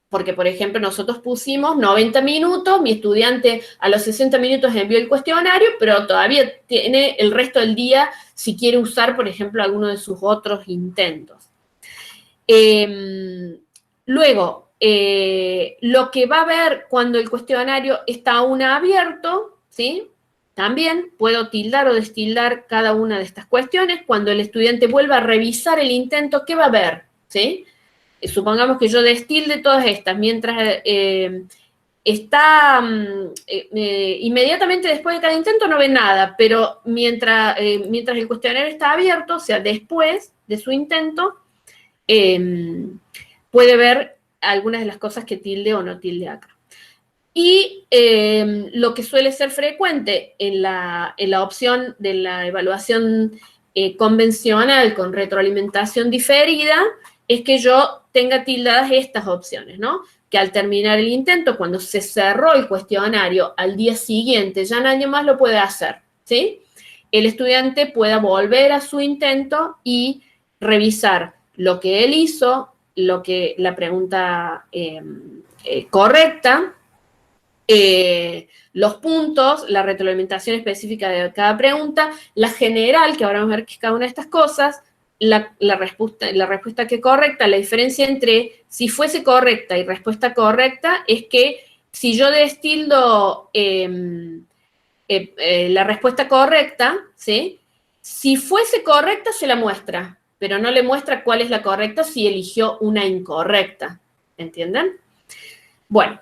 [SPEAKER 1] Porque, por ejemplo, nosotros pusimos 90 minutos, mi estudiante a los 60 minutos envió el cuestionario, pero todavía tiene el resto del día si quiere usar, por ejemplo, alguno de sus otros intentos. Luego, lo que va a ver cuando el cuestionario está aún abierto, ¿sí? También puedo tildar o destildar cada una de estas cuestiones. Cuando el estudiante vuelva a revisar el intento, ¿qué va a ver? ¿Sí? Supongamos que yo destilde todas estas, mientras está inmediatamente después de cada intento no ve nada, pero mientras el cuestionario está abierto, o sea, después de su intento, puede ver algunas de las cosas que tilde o no tilde acá. Y lo que suele ser frecuente en la opción de la evaluación convencional con retroalimentación diferida es que yo tenga tildadas estas opciones, ¿no? Que al terminar el intento, cuando se cerró el cuestionario, al día siguiente ya nadie más lo puede hacer, ¿sí? El estudiante pueda volver a su intento y revisar lo que él hizo, la pregunta correcta, los puntos, la retroalimentación específica de cada pregunta, la general, que ahora vamos a ver qué es cada una de estas cosas, la respuesta que es correcta. La diferencia entre si fuese correcta y respuesta correcta es que si yo destildo la respuesta correcta, ¿sí? Si fuese correcta se la muestra, pero no le muestra cuál es la correcta si eligió una incorrecta, ¿entienden? Bueno,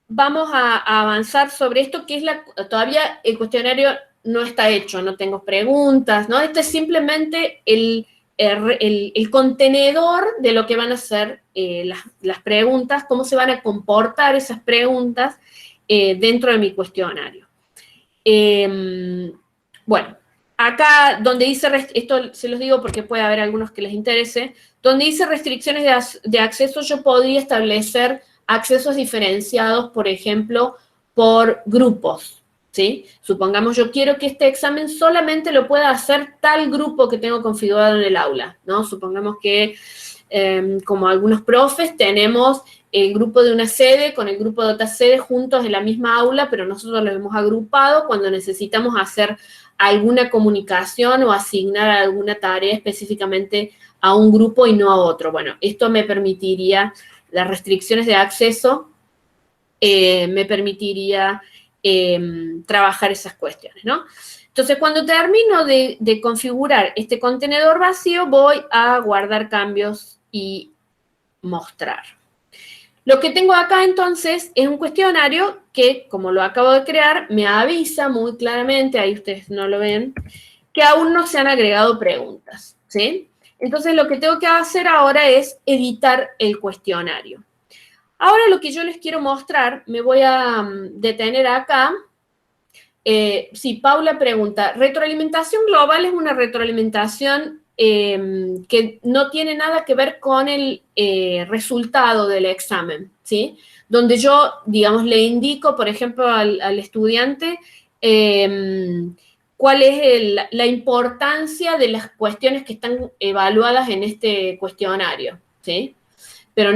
[SPEAKER 1] vamos a avanzar sobre esto, que es todavía el cuestionario no está hecho, no tengo preguntas, ¿no? Este es simplemente el contenedor de lo que van a ser las preguntas, cómo se van a comportar esas preguntas dentro de mi cuestionario. Bueno, acá donde dice, esto se los digo porque puede haber algunos que les interese, donde dice restricciones de acceso, yo podría establecer accesos diferenciados, por ejemplo, por grupos, ¿sí? Supongamos yo quiero que este examen solamente lo pueda hacer tal grupo que tengo configurado en el aula, ¿no? Supongamos que, como algunos profes, tenemos el grupo de una sede con el grupo de otra sede juntos en la misma aula, pero nosotros los hemos agrupado cuando necesitamos hacer alguna comunicación o asignar alguna tarea específicamente a un grupo y no a otro. Bueno, esto me permitiría, las restricciones de acceso, me permitiría trabajar esas cuestiones, ¿no? Entonces, cuando termino de configurar este contenedor vacío, voy a guardar cambios y mostrar. Lo que tengo acá, entonces, es un cuestionario que, como lo acabo de crear, me avisa muy claramente, ahí ustedes no lo ven, que aún no se han agregado preguntas, ¿sí? Entonces, lo que tengo que hacer ahora es editar el cuestionario. Ahora, lo que yo les quiero mostrar, me voy a detener acá. Sí, Paula pregunta, retroalimentación global es una retroalimentación que no tiene nada que ver con el resultado del examen, ¿sí? Donde yo, digamos, le indico, por ejemplo, al estudiante cuál es la importancia de las cuestiones que están evaluadas en este cuestionario, ¿sí? Pero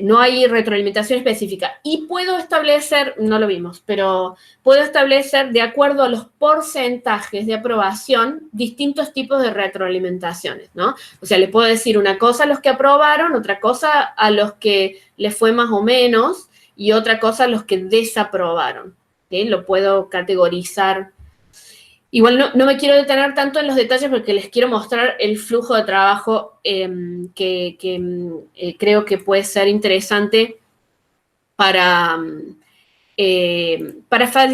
[SPEAKER 1] no hay retroalimentación específica. Y puedo establecer, no lo vimos, pero puedo establecer de acuerdo a los porcentajes de aprobación distintos tipos de retroalimentaciones, ¿no? O sea, le puedo decir una cosa a los que aprobaron, otra cosa a los que les fue más o menos y otra cosa a los que desaprobaron, ¿sí? Lo puedo categorizar. Igual no me quiero detener tanto en los detalles porque les quiero mostrar el flujo de trabajo que creo que puede ser interesante para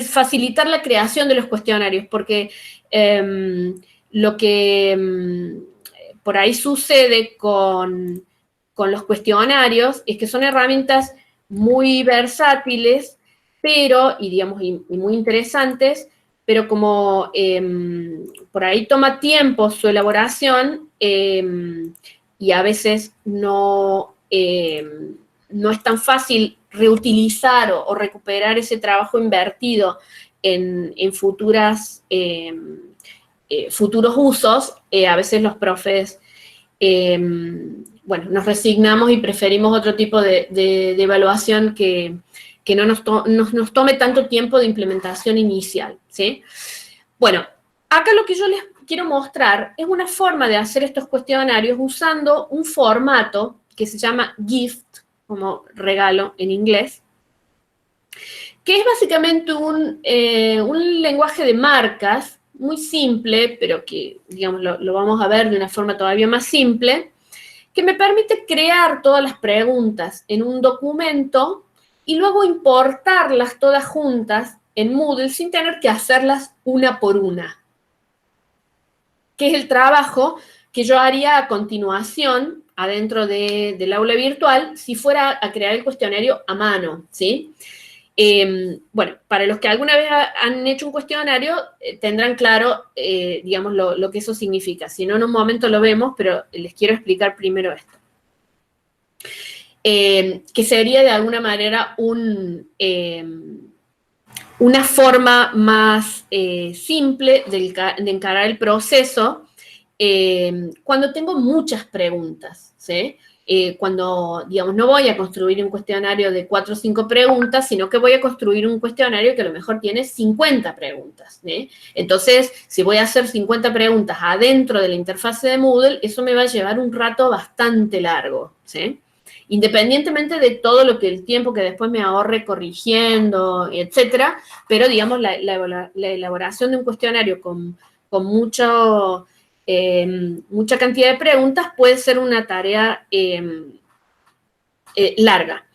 [SPEAKER 1] facilitar la creación de los cuestionarios, porque lo que por ahí sucede con los cuestionarios es que son herramientas muy versátiles, pero, y muy interesantes, pero como por ahí toma tiempo su elaboración y a veces no es tan fácil reutilizar o recuperar ese trabajo invertido en futuros usos, a veces los profes, nos resignamos y preferimos otro tipo de evaluación que no nos tome tanto tiempo de implementación inicial, ¿sí? Bueno, acá lo que yo les quiero mostrar es una forma de hacer estos cuestionarios usando un formato que se llama GIFT, como regalo en inglés, que es básicamente un lenguaje de marcas muy simple, pero que, digamos, lo vamos a ver de una forma todavía más simple, que me permite crear todas las preguntas en un documento y luego importarlas todas juntas en Moodle sin tener que hacerlas una por una, que es el trabajo que yo haría a continuación adentro del aula virtual si fuera a crear el cuestionario a mano, ¿sí? Para los que alguna vez han hecho un cuestionario, tendrán claro, digamos, lo que eso significa. Si no, en un momento lo vemos, pero les quiero explicar primero esto. Que sería de alguna manera una forma más simple de encarar el proceso cuando tengo muchas preguntas, ¿sí? cuando, digamos, no voy a construir un cuestionario de 4 o 5 preguntas, sino que voy a construir un cuestionario que a lo mejor tiene 50 preguntas. Entonces, si voy a hacer 50 preguntas adentro de la interfase de Moodle, eso me va a llevar un rato bastante largo, ¿sí? Independientemente de todo el tiempo que después me ahorre corrigiendo, etcétera, pero, digamos, la elaboración de un cuestionario con mucha cantidad de preguntas puede ser una tarea larga.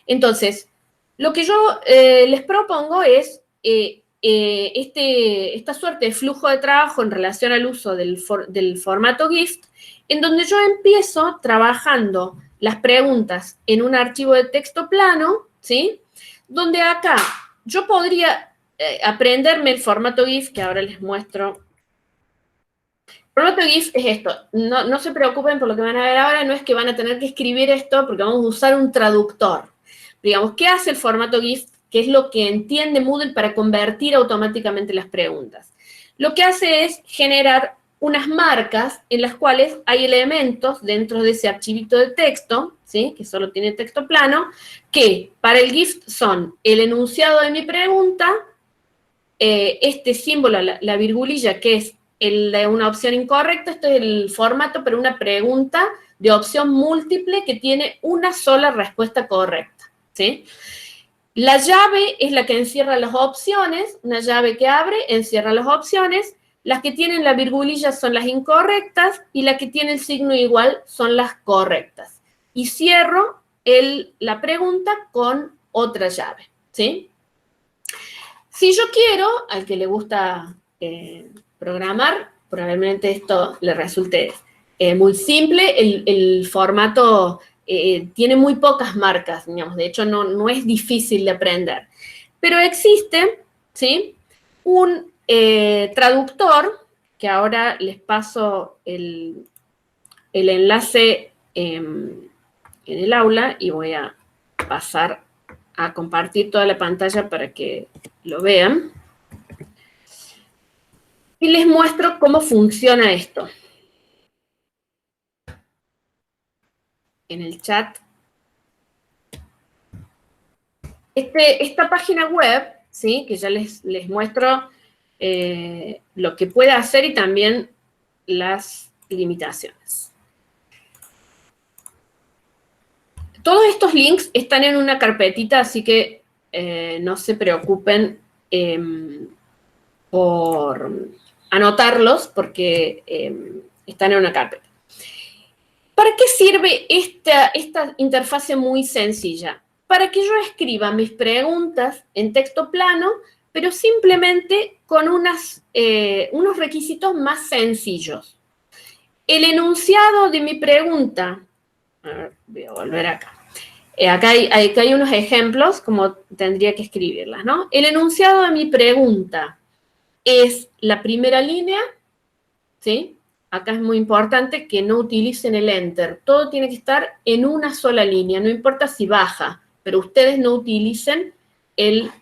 [SPEAKER 1] Entonces, lo que yo les propongo es esta suerte de flujo de trabajo en relación al uso del formato GIFT, en donde yo empiezo trabajando las preguntas en un archivo de texto plano, ¿sí? Donde acá yo podría aprenderme el formato GIF, que ahora les muestro. El formato GIF es esto. No se preocupen por lo que van a ver ahora, no es que van a tener que escribir esto porque vamos a usar un traductor. Digamos, ¿qué hace el formato GIF? ¿Qué es lo que entiende Moodle para convertir automáticamente las preguntas? Lo que hace es generar unas marcas en las cuales hay elementos dentro de ese archivito de texto, ¿sí? Que solo tiene texto plano, que para el GIF son el enunciado de mi pregunta, este símbolo, la virgulilla, que es una opción incorrecta, esto es el formato para una pregunta de opción múltiple que tiene una sola respuesta correcta, ¿sí? La llave es la que encierra las opciones, una llave que abre, encierra las opciones, las que tienen la virgulilla son las incorrectas y las que tienen el signo igual son las correctas. Y cierro la pregunta con otra llave, ¿sí? Si yo quiero, al que le gusta programar, probablemente esto le resulte muy simple, el formato tiene muy pocas marcas, digamos, de hecho no es difícil de aprender. Pero existe, ¿sí? Un traductor, que ahora les paso el enlace en el aula y voy a pasar a compartir toda la pantalla para que lo vean. Y les muestro cómo funciona esto. En el chat. Esta página web, ¿sí? Que ya les muestro lo que puede hacer y también las limitaciones. Todos estos links están en una carpetita, así que no se preocupen por anotarlos, porque están en una carpeta. ¿Para qué sirve esta interfase muy sencilla? Para que yo escriba mis preguntas en texto plano, pero simplemente con unos requisitos más sencillos. El enunciado de mi pregunta, a ver, voy a volver acá. Acá hay unos ejemplos, como tendría que escribirlas, ¿no? El enunciado de mi pregunta es la primera línea, ¿sí? Acá es muy importante que no utilicen el enter. Todo tiene que estar en una sola línea, no importa si baja, pero ustedes no utilicen el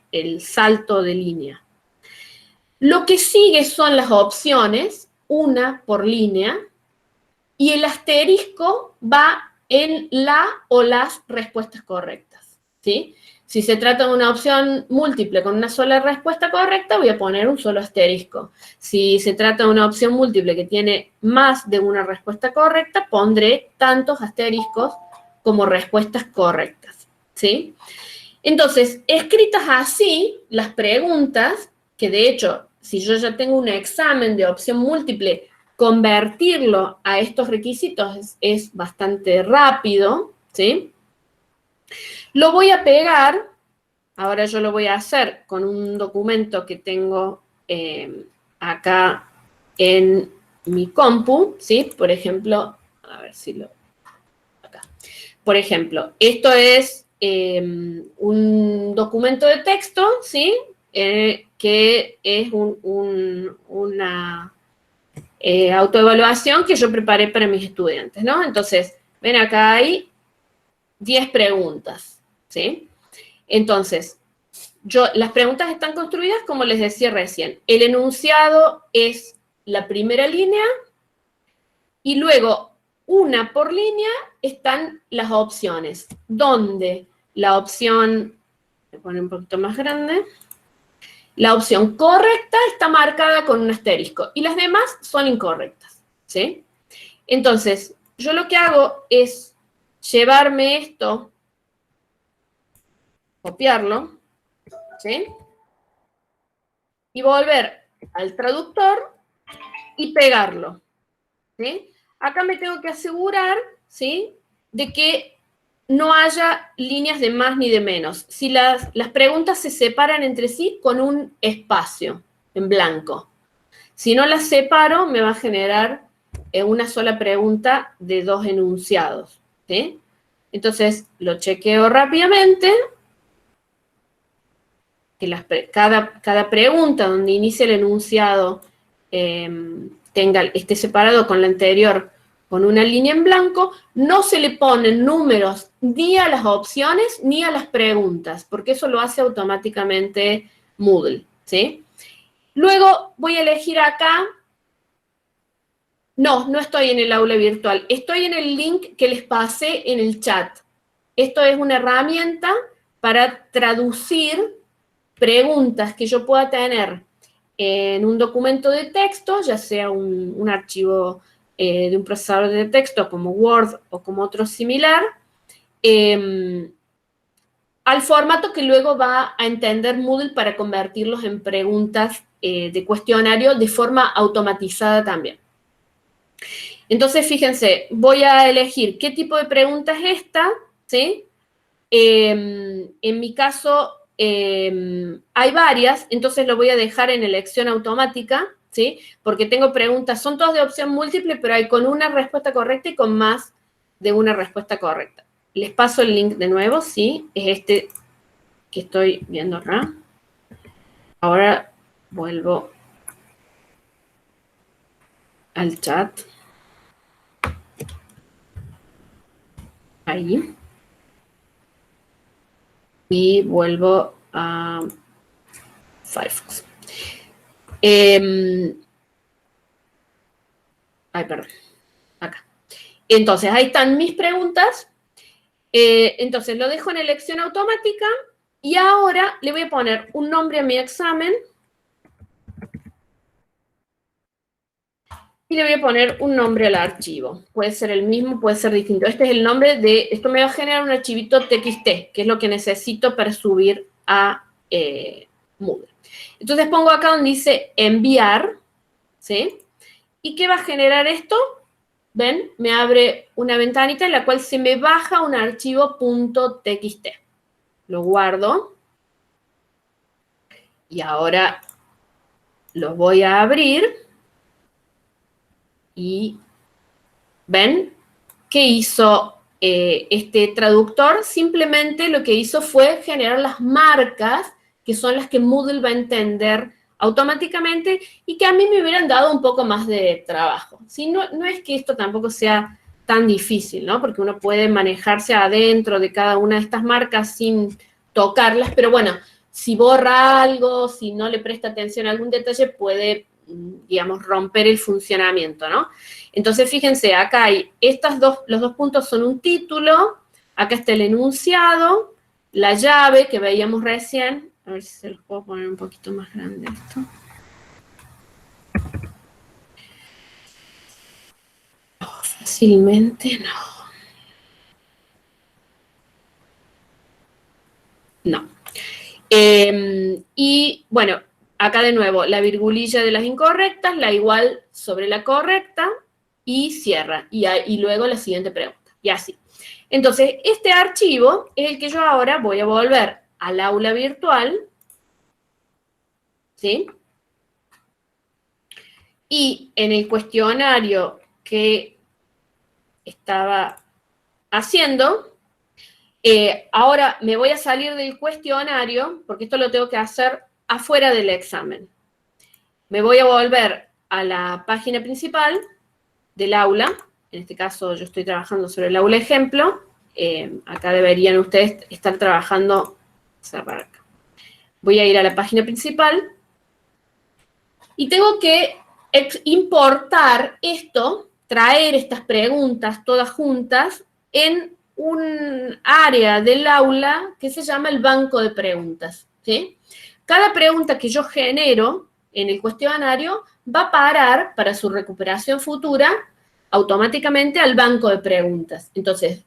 [SPEAKER 1] salto de línea. Lo que sigue son las opciones, una por línea, y el asterisco va en la o las respuestas correctas, ¿sí? Si se trata de una opción múltiple con una sola respuesta correcta, voy a poner un solo asterisco. Si se trata de una opción múltiple que tiene más de una respuesta correcta, pondré tantos asteriscos como respuestas correctas, ¿sí? Entonces, escritas así, las preguntas, que de hecho, si yo ya tengo un examen de opción múltiple, convertirlo a estos requisitos es bastante rápido, ¿sí? Lo voy a pegar, ahora yo lo voy a hacer con un documento que tengo acá en mi compu, ¿sí? Por ejemplo, a ver si lo... acá. Por ejemplo, esto es un documento de texto, ¿sí? Que es una autoevaluación que yo preparé para mis estudiantes, ¿no? Entonces, ven acá hay 10 preguntas, ¿sí? Entonces, las preguntas están construidas como les decía recién. El enunciado es la primera línea y luego una por línea están las opciones, donde la opción, voy a poner un poquito más grande, la opción correcta está marcada con un asterisco y las demás son incorrectas, ¿sí? Entonces, yo lo que hago es llevarme esto, copiarlo, ¿sí? Y volver al traductor y pegarlo, ¿sí? Acá me tengo que asegurar, ¿sí?, de que no haya líneas de más ni de menos. Si las preguntas se separan entre sí con un espacio en blanco. Si no las separo, me va a generar una sola pregunta de 2 enunciados, ¿sí? Entonces, lo chequeo rápidamente, que cada pregunta donde inicie el enunciado esté separado con la anterior con una línea en blanco, no se le ponen números ni a las opciones ni a las preguntas, porque eso lo hace automáticamente Moodle, ¿sí? Luego voy a elegir acá, no estoy en el aula virtual, estoy en el link que les pasé en el chat. Esto es una herramienta para traducir preguntas que yo pueda tener en un documento de texto, ya sea un archivo de un procesador de texto como Word o como otro similar, al formato que luego va a entender Moodle para convertirlos en preguntas de cuestionario de forma automatizada también. Entonces, fíjense, voy a elegir qué tipo de pregunta es esta, ¿sí? En mi caso, hay varias, entonces lo voy a dejar en elección automática, ¿sí? Porque tengo preguntas, son todas de opción múltiple, pero hay con una respuesta correcta y con más de una respuesta correcta. Les paso el link de nuevo, ¿sí? Es este que estoy viendo acá. Ahora vuelvo al chat. Ahí. Y vuelvo a Firefox. Perdón. Acá. Entonces, ahí están mis preguntas. Entonces, lo dejo en elección automática. Y ahora le voy a poner un nombre a mi examen. Y le voy a poner un nombre al archivo. Puede ser el mismo, puede ser distinto. Este es el nombre de... Esto me va a generar un archivito TXT, que es lo que necesito para subir a Moodle. Entonces pongo acá donde dice enviar, ¿sí? ¿Y qué va a generar esto? ¿Ven? Me abre una ventanita en la cual se me baja un archivo .txt. Lo guardo. Y ahora lo voy a abrir. Y, ¿ven? ¿Qué hizo este traductor? Simplemente lo que hizo fue generar las marcas, que son las que Moodle va a entender automáticamente y que a mí me hubieran dado un poco más de trabajo. ¿Sí? No es que esto tampoco sea tan difícil, ¿no? Porque uno puede manejarse adentro de cada una de estas marcas sin tocarlas, pero bueno, si borra algo, si no le presta atención a algún detalle, puede, digamos, romper el funcionamiento, ¿no? Entonces, fíjense, acá hay los dos puntos son un título, acá está el enunciado, la llave que veíamos recién, a ver si se los puedo poner un poquito más grande esto. Fácilmente no. Y bueno, acá de nuevo, la virgulilla de las incorrectas, la igual sobre la correcta y cierra. Y luego la siguiente pregunta. Y así. Entonces, este archivo es el que yo ahora voy a volver al aula virtual. ¿Sí? Y en el cuestionario que estaba haciendo, ahora me voy a salir del cuestionario, porque esto lo tengo que hacer afuera del examen. Me voy a volver a la página principal del aula. En este caso, yo estoy trabajando sobre el aula ejemplo. Acá deberían ustedes estar trabajando, cerrar acá. Voy a ir a la página principal y tengo que importar esto traer estas preguntas todas juntas en un área del aula que se llama el banco de preguntas, ¿sí? Cada pregunta que yo genero en el cuestionario va a parar para su recuperación futura automáticamente al banco de preguntas. Entonces,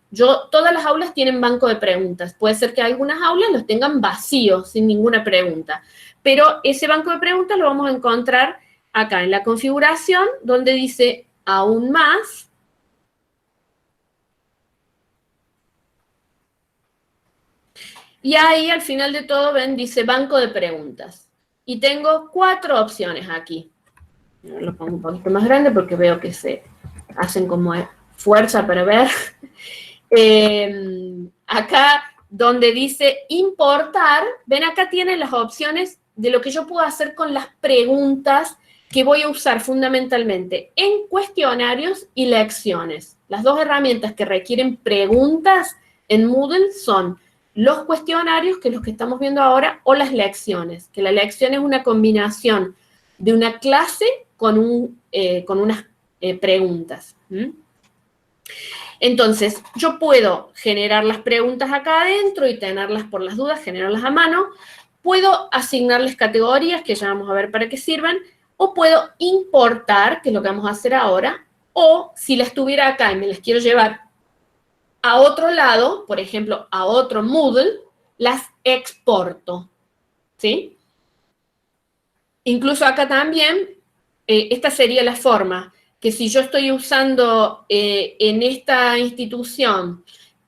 [SPEAKER 1] todas las aulas tienen banco de preguntas. Puede ser que algunas aulas los tengan vacíos, sin ninguna pregunta. Pero ese banco de preguntas lo vamos a encontrar acá en la configuración, donde dice aún más. Y ahí, al final de todo, ven, dice banco de preguntas. Y tengo 4 opciones aquí. Lo pongo un poquito más grande porque veo que se hacen como fuerza para ver. Acá donde dice importar, ven, acá tienen las opciones de lo que yo puedo hacer con las preguntas que voy a usar fundamentalmente en cuestionarios y lecciones. Las 2 herramientas que requieren preguntas en Moodle son los cuestionarios, que es los que estamos viendo ahora, o las lecciones, que la lección es una combinación de una clase con unas preguntas. Entonces, yo puedo generar las preguntas acá adentro y tenerlas por las dudas, generarlas a mano. Puedo asignarles categorías, que ya vamos a ver para qué sirven, o puedo importar, que es lo que vamos a hacer ahora, o si las tuviera acá y me las quiero llevar a otro lado, por ejemplo, a otro Moodle, las exporto, ¿sí? Incluso acá también, esta sería la forma, que si yo estoy usando en esta institución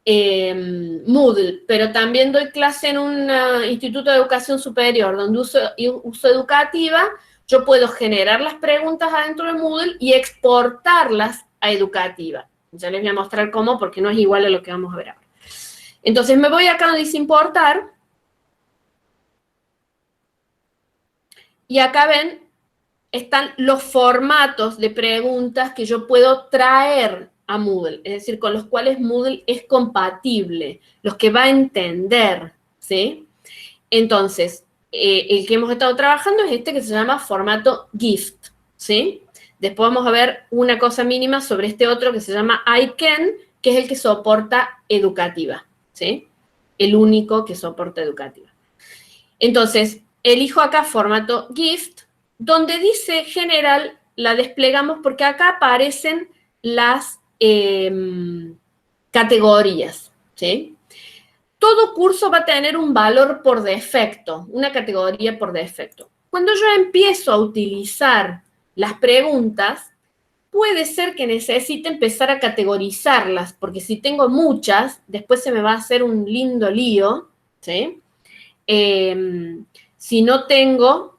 [SPEAKER 1] Moodle, pero también doy clase en un instituto de educación superior donde uso educativa, yo puedo generar las preguntas adentro de Moodle y exportarlas a educativa. Ya les voy a mostrar cómo, porque no es igual a lo que vamos a ver ahora. Entonces me voy acá donde dice importar. Y acá ven, están los formatos de preguntas que yo puedo traer a Moodle, es decir, con los cuales Moodle es compatible, los que va a entender, ¿sí? Entonces, el que hemos estado trabajando es este que se llama formato GIFT, ¿sí? Después vamos a ver una cosa mínima sobre este otro que se llama iCan, que es el que soporta educativa, ¿sí? El único que soporta educativa. Entonces, elijo acá formato GIFT, donde dice general, la desplegamos porque acá aparecen las categorías, ¿sí? Todo curso va a tener un valor por defecto, una categoría por defecto. Cuando yo empiezo a utilizar las preguntas, puede ser que necesite empezar a categorizarlas, porque si tengo muchas, después se me va a hacer un lindo lío, ¿sí? Si no tengo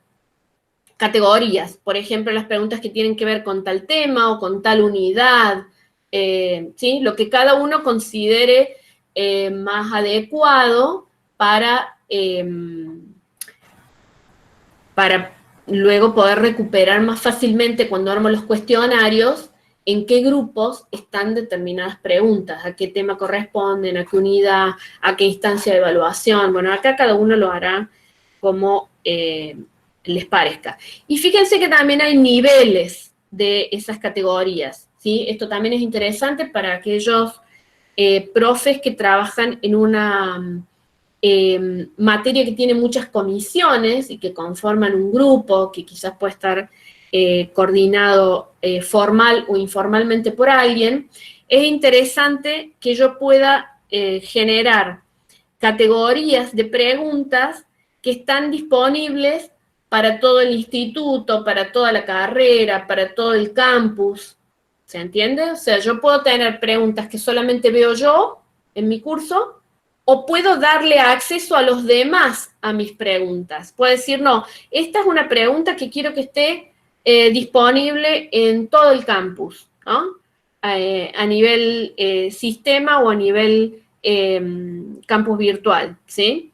[SPEAKER 1] categorías, por ejemplo, las preguntas que tienen que ver con tal tema o con tal unidad, ¿sí? Lo que cada uno considere más adecuado para luego poder recuperar más fácilmente cuando armo los cuestionarios en qué grupos están determinadas preguntas, a qué tema corresponden, a qué unidad, a qué instancia de evaluación. Bueno, acá cada uno lo hará como les parezca. Y fíjense que también hay niveles de esas categorías, ¿sí? Esto también es interesante para aquellos profes que trabajan en una materia que tiene muchas comisiones y que conforman un grupo que quizás puede estar coordinado formal o informalmente por alguien. Es interesante que yo pueda generar categorías de preguntas que están disponibles para todo el instituto, para toda la carrera, para todo el campus. ¿Se entiende? O sea, yo puedo tener preguntas que solamente veo yo en mi curso, o puedo darle acceso a los demás a mis preguntas. Puedo decir, no, esta es una pregunta que quiero que esté disponible en todo el campus, ¿no? A nivel sistema o a nivel campus virtual, ¿sí?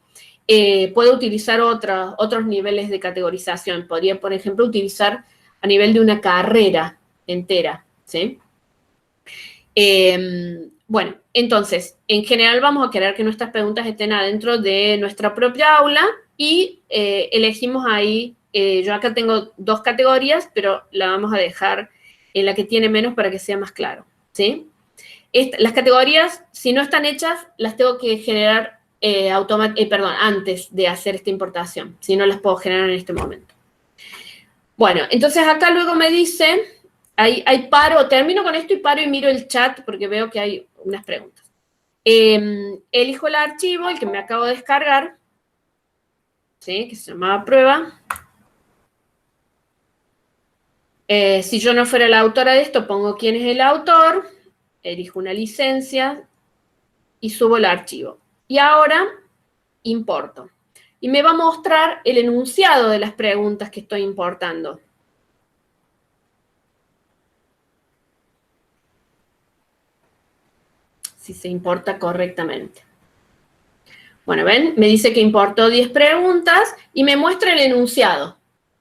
[SPEAKER 1] Puedo utilizar otros niveles de categorización. Podría, por ejemplo, utilizar a nivel de una carrera entera, ¿sí? Bueno, entonces, en general vamos a querer que nuestras preguntas estén adentro de nuestra propia aula y elegimos ahí, yo acá tengo 2 categorías, pero la vamos a dejar en la que tiene menos para que sea más claro, ¿sí? Las categorías, si no están hechas, las tengo que generar antes de hacer esta importación, si no las puedo generar en este momento. Bueno, entonces acá luego me dice, termino con esto y paro y miro el chat porque veo que hay unas preguntas. Elijo el archivo, el que me acabo de descargar, ¿sí? Que se llamaba prueba. Si yo no fuera la autora de esto, pongo quién es el autor, elijo una licencia y subo el archivo. Y ahora importo. Y me va a mostrar el enunciado de las preguntas que estoy importando. Si se importa correctamente. Bueno, ¿ven? Me dice que importó 10 preguntas y me muestra el enunciado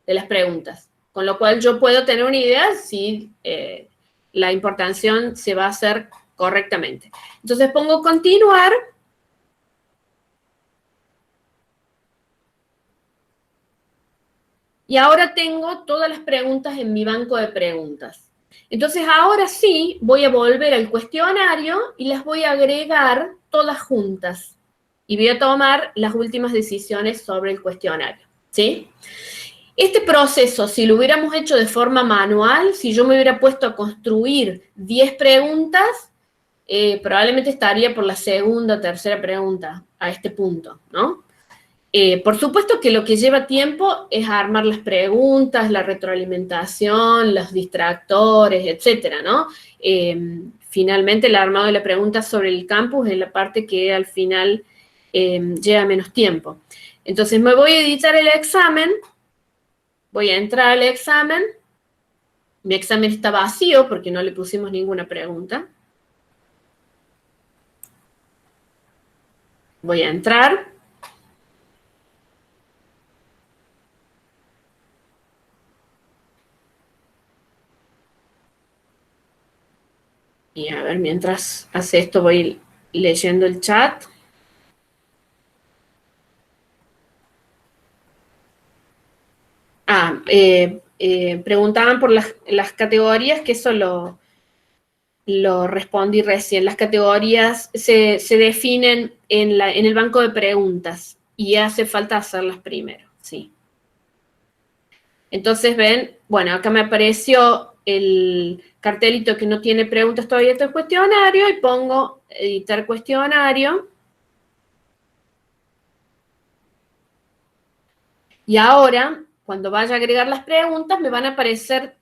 [SPEAKER 1] de las preguntas. Con lo cual yo puedo tener una idea si la importación se va a hacer correctamente. Entonces pongo continuar. Y ahora tengo todas las preguntas en mi banco de preguntas. Entonces ahora sí voy a volver al cuestionario y las voy a agregar todas juntas. Y voy a tomar las últimas decisiones sobre el cuestionario, ¿sí? Este proceso, si lo hubiéramos hecho de forma manual, si yo me hubiera puesto a construir 10 preguntas, probablemente estaría por la segunda o tercera pregunta a este punto, ¿no? Por supuesto que lo que lleva tiempo es armar las preguntas, la retroalimentación, los distractores, etcétera, ¿no? Finalmente, el armado de la pregunta sobre el campus es la parte que al final lleva menos tiempo. Entonces, me voy a editar el examen, voy a entrar al examen, mi examen está vacío porque no le pusimos ninguna pregunta. Voy a entrar. Y a ver, mientras hace esto voy leyendo el chat. Preguntaban por las categorías, que eso lo respondí recién. Las categorías se definen en el banco de preguntas y hace falta hacerlas primero, sí. Entonces ven, bueno, acá me apareció el cartelito que no tiene preguntas todavía del cuestionario y pongo editar cuestionario. Y ahora, cuando vaya a agregar las preguntas, me van a aparecer,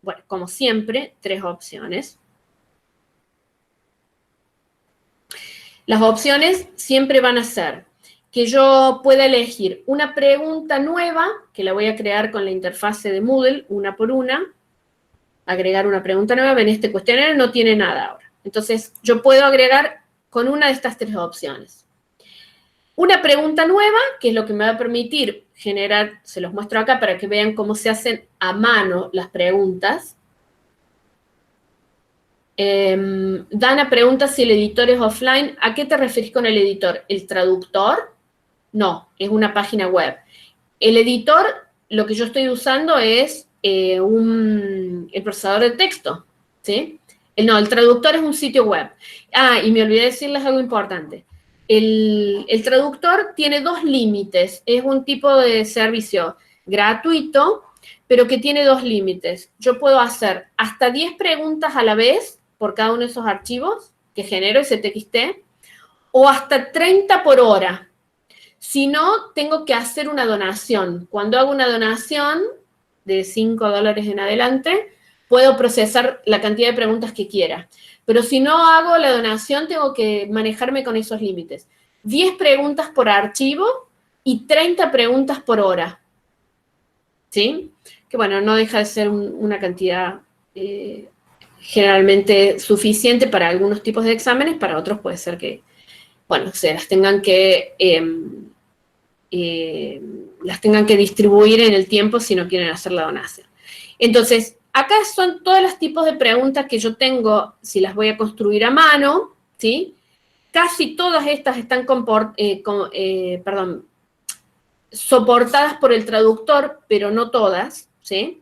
[SPEAKER 1] bueno, como siempre, 3 opciones. Las opciones siempre van a ser que yo pueda elegir una pregunta nueva, que la voy a crear con la interfase de Moodle, una por una, agregar una pregunta nueva. En este cuestionario no tiene nada ahora. Entonces, yo puedo agregar con una de estas 3 opciones. Una pregunta nueva, que es lo que me va a permitir generar, se los muestro acá para que vean cómo se hacen a mano las preguntas. Dana pregunta si el editor es offline. ¿A qué te referís con el editor? ¿El traductor? No, es una página web. El editor, lo que yo estoy usando es el procesador de texto, ¿sí? No, el traductor es un sitio web. Y me olvidé decirles algo importante. El traductor tiene 2 límites. Es un tipo de servicio gratuito, pero que tiene 2 límites. Yo puedo hacer hasta 10 preguntas a la vez por cada uno de esos archivos que genero ese TXT, o hasta 30 por hora. Si no, tengo que hacer una donación. Cuando hago una donación de $5 en adelante, puedo procesar la cantidad de preguntas que quiera. Pero si no hago la donación, tengo que manejarme con esos límites. 10 preguntas por archivo y 30 preguntas por hora. ¿Sí? Que bueno, no deja de ser una cantidad generalmente suficiente para algunos tipos de exámenes, para otros puede ser que, bueno, se las tengan que distribuir en el tiempo si no quieren hacer la donación. Entonces, acá son todos los tipos de preguntas que yo tengo, si las voy a construir a mano, ¿sí? Casi todas estas están soportadas por el traductor, pero no todas, ¿sí?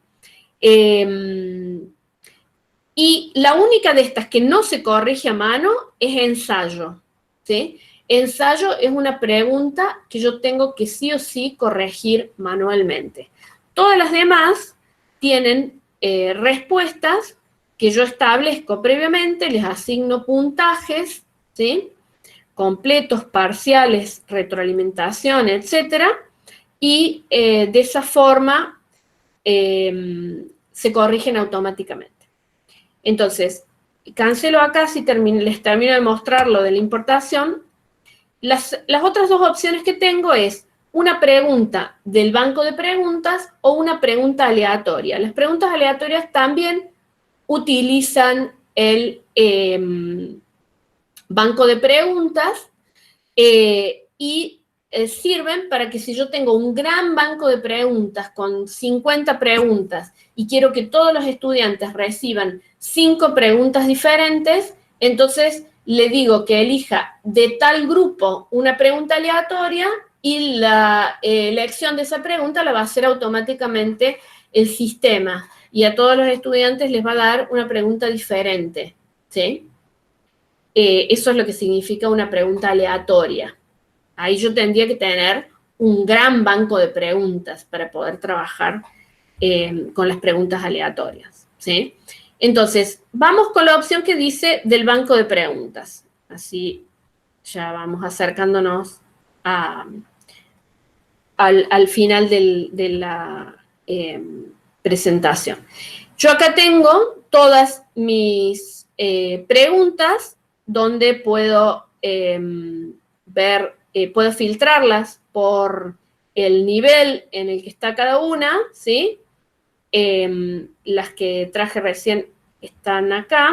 [SPEAKER 1] Y la única de estas que no se corrige a mano es ensayo, ¿sí? Ensayo es una pregunta que yo tengo que sí o sí corregir manualmente. Todas las demás tienen respuestas que yo establezco previamente, les asigno puntajes, ¿sí? Completos, parciales, retroalimentación, etcétera, y de esa forma se corrigen automáticamente. Entonces, cancelo acá si les termino de mostrar lo de la importación. Las otras dos opciones que tengo es una pregunta del banco de preguntas o una pregunta aleatoria. Las preguntas aleatorias también utilizan el banco de preguntas y sirven para que si yo tengo un gran banco de preguntas con 50 preguntas y quiero que todos los estudiantes reciban 5 preguntas diferentes, entonces le digo que elija de tal grupo una pregunta aleatoria y la elección de esa pregunta la va a hacer automáticamente el sistema y a todos los estudiantes les va a dar una pregunta diferente, ¿sí? Eso es lo que significa una pregunta aleatoria. Ahí yo tendría que tener un gran banco de preguntas para poder trabajar con las preguntas aleatorias, ¿sí? Entonces, vamos con la opción que dice del banco de preguntas. Así ya vamos acercándonos al final de la presentación. Yo acá tengo todas mis preguntas donde puedo ver, puedo filtrarlas por el nivel en el que está cada una, ¿sí? Las que traje recién están acá,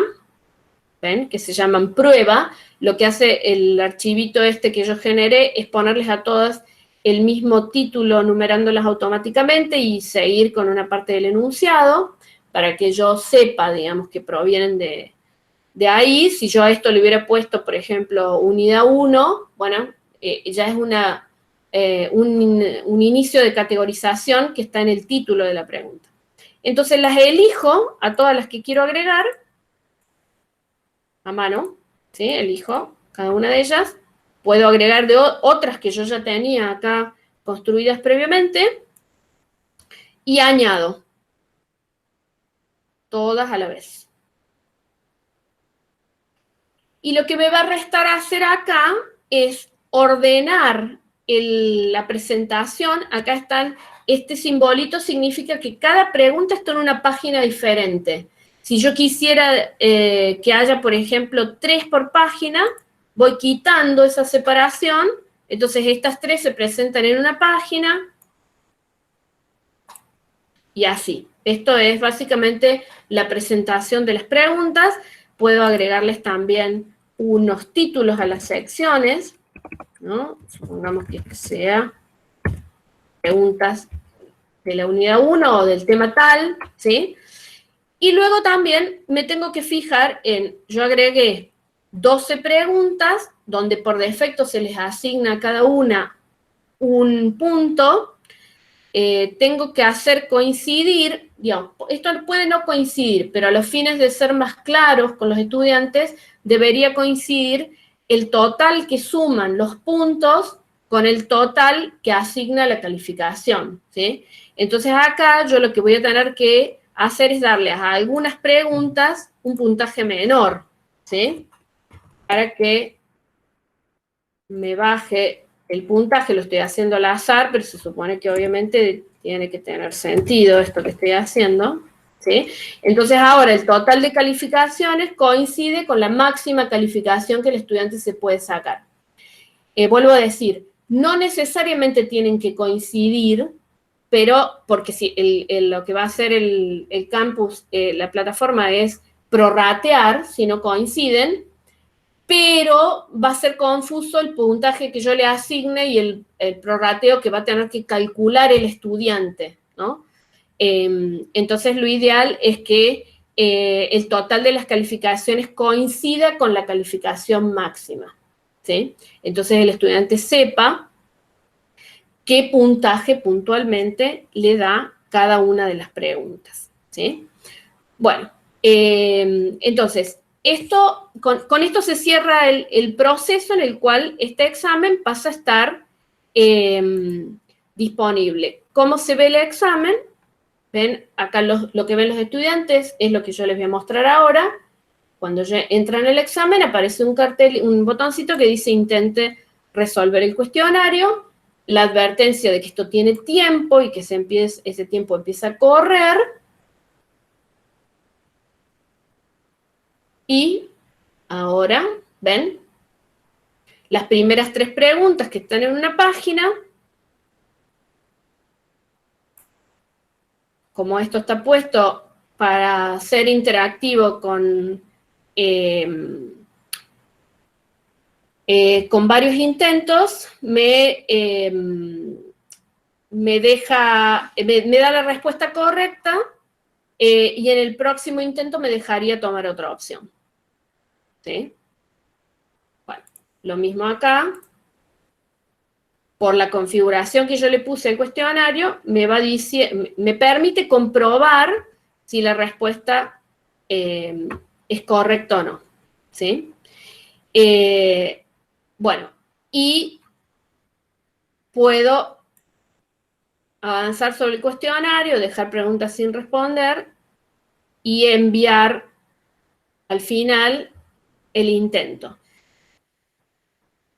[SPEAKER 1] ¿ven? Que se llaman prueba. Lo que hace el archivito este que yo generé es ponerles a todas el mismo título numerándolas automáticamente y seguir con una parte del enunciado para que yo sepa, digamos, que provienen de ahí. Si yo a esto le hubiera puesto, por ejemplo, unidad 1, bueno, ya es un inicio de categorización que está en el título de la pregunta. Entonces las elijo a todas las que quiero agregar a mano, ¿sí? Elijo cada una de ellas. Puedo agregar de otras que yo ya tenía acá construidas previamente y añado todas a la vez. Y lo que me va a restar hacer acá es ordenar la presentación. Acá están, este simbolito significa que cada pregunta está en una página diferente. Si yo quisiera que haya, por ejemplo, 3 por página, voy quitando esa separación. Entonces, estas 3 se presentan en una página. Y así. Esto es básicamente la presentación de las preguntas. Puedo agregarles también unos títulos a las secciones, ¿no? Supongamos que sea preguntas de la unidad 1 o del tema tal, ¿sí? Y luego también me tengo que fijar en, yo agregué 12 preguntas, donde por defecto se les asigna a cada una un punto. Tengo que hacer coincidir, digamos, esto puede no coincidir, pero a los fines de ser más claros con los estudiantes, debería coincidir el total que suman los puntos con el total que asigna la calificación, ¿sí? Entonces acá yo lo que voy a tener que hacer es darle a algunas preguntas un puntaje menor, ¿sí? Para que me baje el puntaje, lo estoy haciendo al azar, pero se supone que obviamente tiene que tener sentido esto que estoy haciendo, ¿sí? Entonces ahora el total de calificaciones coincide con la máxima calificación que el estudiante se puede sacar. Vuelvo a decir, no necesariamente tienen que coincidir, pero porque si lo que va a hacer el campus, la plataforma es prorratear, si no coinciden, pero va a ser confuso el puntaje que yo le asigne y el prorrateo que va a tener que calcular el estudiante, ¿no? Entonces, lo ideal es que el total de las calificaciones coincida con la calificación máxima, ¿sí? Entonces, el estudiante sepa qué puntaje puntualmente le da cada una de las preguntas, ¿sí? Bueno, Entonces, con esto se cierra el proceso en el cual este examen pasa a estar disponible. ¿Cómo se ve el examen? Ven, acá lo que ven los estudiantes es lo que yo les voy a mostrar ahora. Cuando ya entran en el examen aparece un cartel, un botoncito que dice intente resolver el cuestionario, la advertencia de que esto tiene tiempo y que ese tiempo empieza a correr. Y ahora, ¿ven? Las primeras 3 preguntas que están en una página, como esto está puesto para ser interactivo con varios intentos, me da la respuesta correcta y en el próximo intento me dejaría tomar otra opción. ¿Sí? Bueno, lo mismo acá. Por la configuración que yo le puse al cuestionario, me permite comprobar si la respuesta es correcta o no. ¿Sí? Bueno, y puedo avanzar sobre el cuestionario, dejar preguntas sin responder y enviar al final el intento.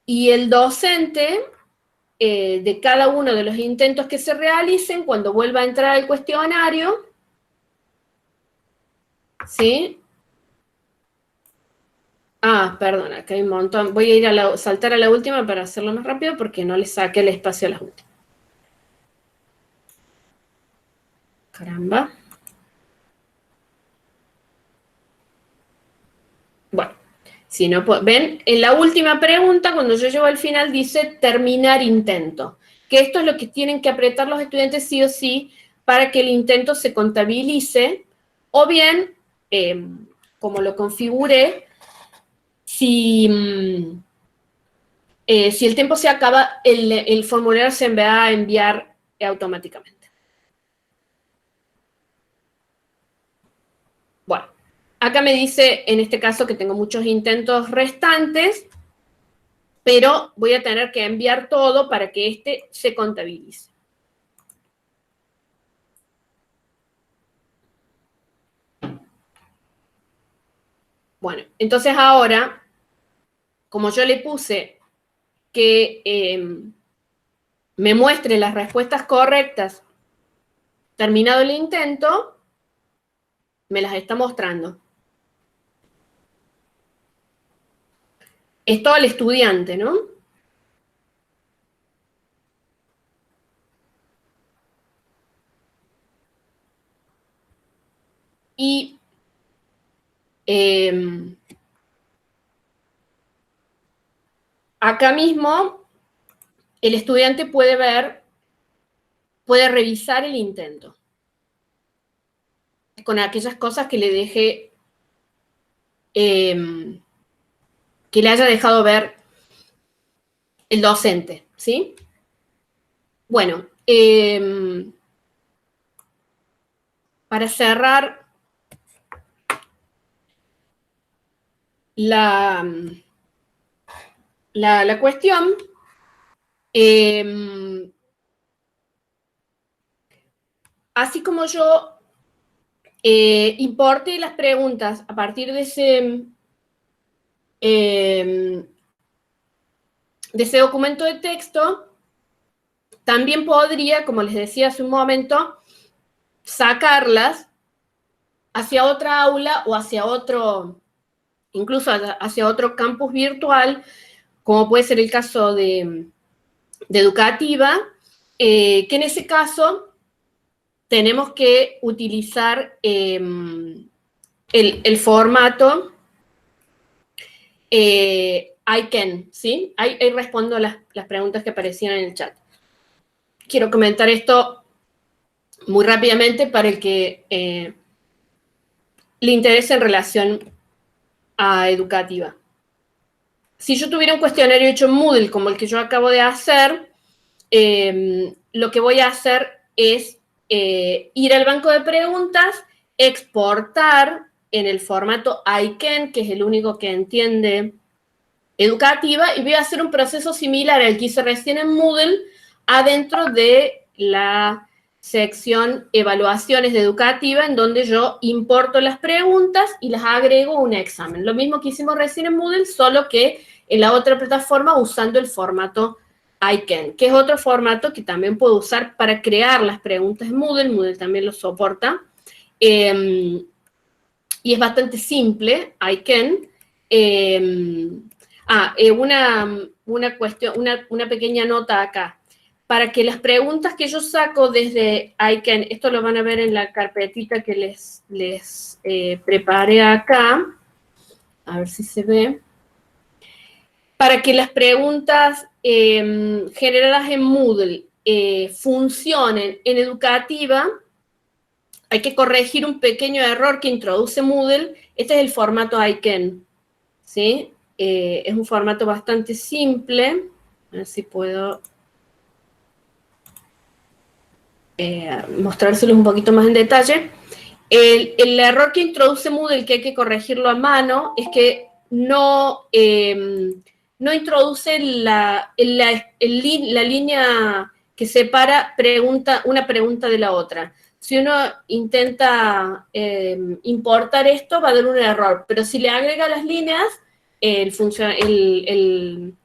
[SPEAKER 1] Y el docente, de cada uno de los intentos que se realicen, cuando vuelva a entrar al cuestionario, ¿sí? Ah, perdona, acá hay un montón. Voy a ir saltar a la última para hacerlo más rápido porque no le saqué el espacio a las últimas. Caramba. Bueno, si no, ven, en la última pregunta, cuando yo llego al final, dice terminar intento. Que esto es lo que tienen que apretar los estudiantes sí o sí para que el intento se contabilice, o bien, como lo configuré, si el tiempo se acaba, el formulario se va a enviar automáticamente. Bueno, acá me dice, en este caso, que tengo muchos intentos restantes, pero voy a tener que enviar todo para que este se contabilice. Bueno, entonces ahora, como yo le puse que me muestre las respuestas correctas terminado el intento, me las está mostrando. Esto al estudiante, ¿no? Y acá mismo el estudiante puede revisar el intento con aquellas cosas que le deje, que le haya dejado ver el docente, ¿sí? Bueno, para cerrar la cuestión, así como yo importé las preguntas a partir de ese documento de texto, también podría, como les decía hace un momento, sacarlas hacia otra aula o hacia otro, incluso hacia otro campus virtual, como puede ser el caso de Educativa, que en ese caso tenemos que utilizar el formato I-CAN, ¿sí? Ahí respondo las preguntas que aparecían en el chat. Quiero comentar esto muy rápidamente para el que le interese en relación a Educativa. Si yo tuviera un cuestionario hecho en Moodle como el que yo acabo de hacer, lo que voy a hacer es ir al banco de preguntas, exportar en el formato ICANN, que es el único que entiende educativa, y voy a hacer un proceso similar al que hice recién en Moodle, adentro de la sección evaluaciones de educativa, en donde yo importo las preguntas y las agrego a un examen. Lo mismo que hicimos recién en Moodle, solo que en la otra plataforma usando el formato ICANN, que es otro formato que también puedo usar para crear las preguntas en Moodle. Moodle también lo soporta. Y es bastante simple, ICANN. Una pequeña nota acá. Para que las preguntas que yo saco desde ICANN, esto lo van a ver en la carpetita que les preparé acá, a ver si se ve. Para que las preguntas generadas en Moodle funcionen en educativa, hay que corregir un pequeño error que introduce Moodle. Este es el formato ICANN, ¿sí? Es un formato bastante simple. A ver si puedo mostrárselos un poquito más en detalle. El error que introduce Moodle, que hay que corregirlo a mano, es que no introduce la línea que separa una pregunta de la otra. Si uno intenta importar esto, va a dar un error, pero si le agrega las líneas, el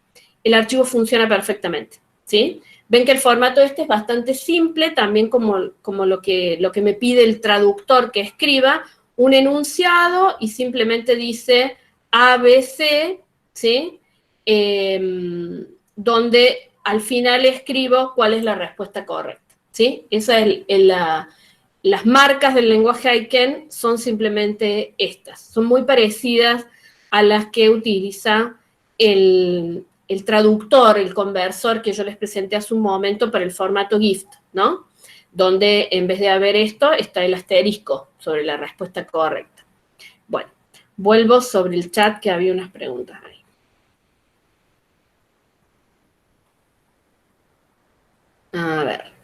[SPEAKER 1] archivo funciona perfectamente, ¿sí? Ven que el formato este es bastante simple, también como lo que me pide el traductor que escriba, un enunciado y simplemente dice ABC, ¿sí? Donde al final escribo cuál es la respuesta correcta, ¿sí? Esa es las marcas del lenguaje ICANN son simplemente estas, son muy parecidas a las que utiliza el traductor, el conversor que yo les presenté hace un momento para el formato GIFT, ¿no? Donde en vez de haber esto, está el asterisco sobre la respuesta correcta. Bueno, vuelvo sobre el chat que había unas preguntas ahí. A ver.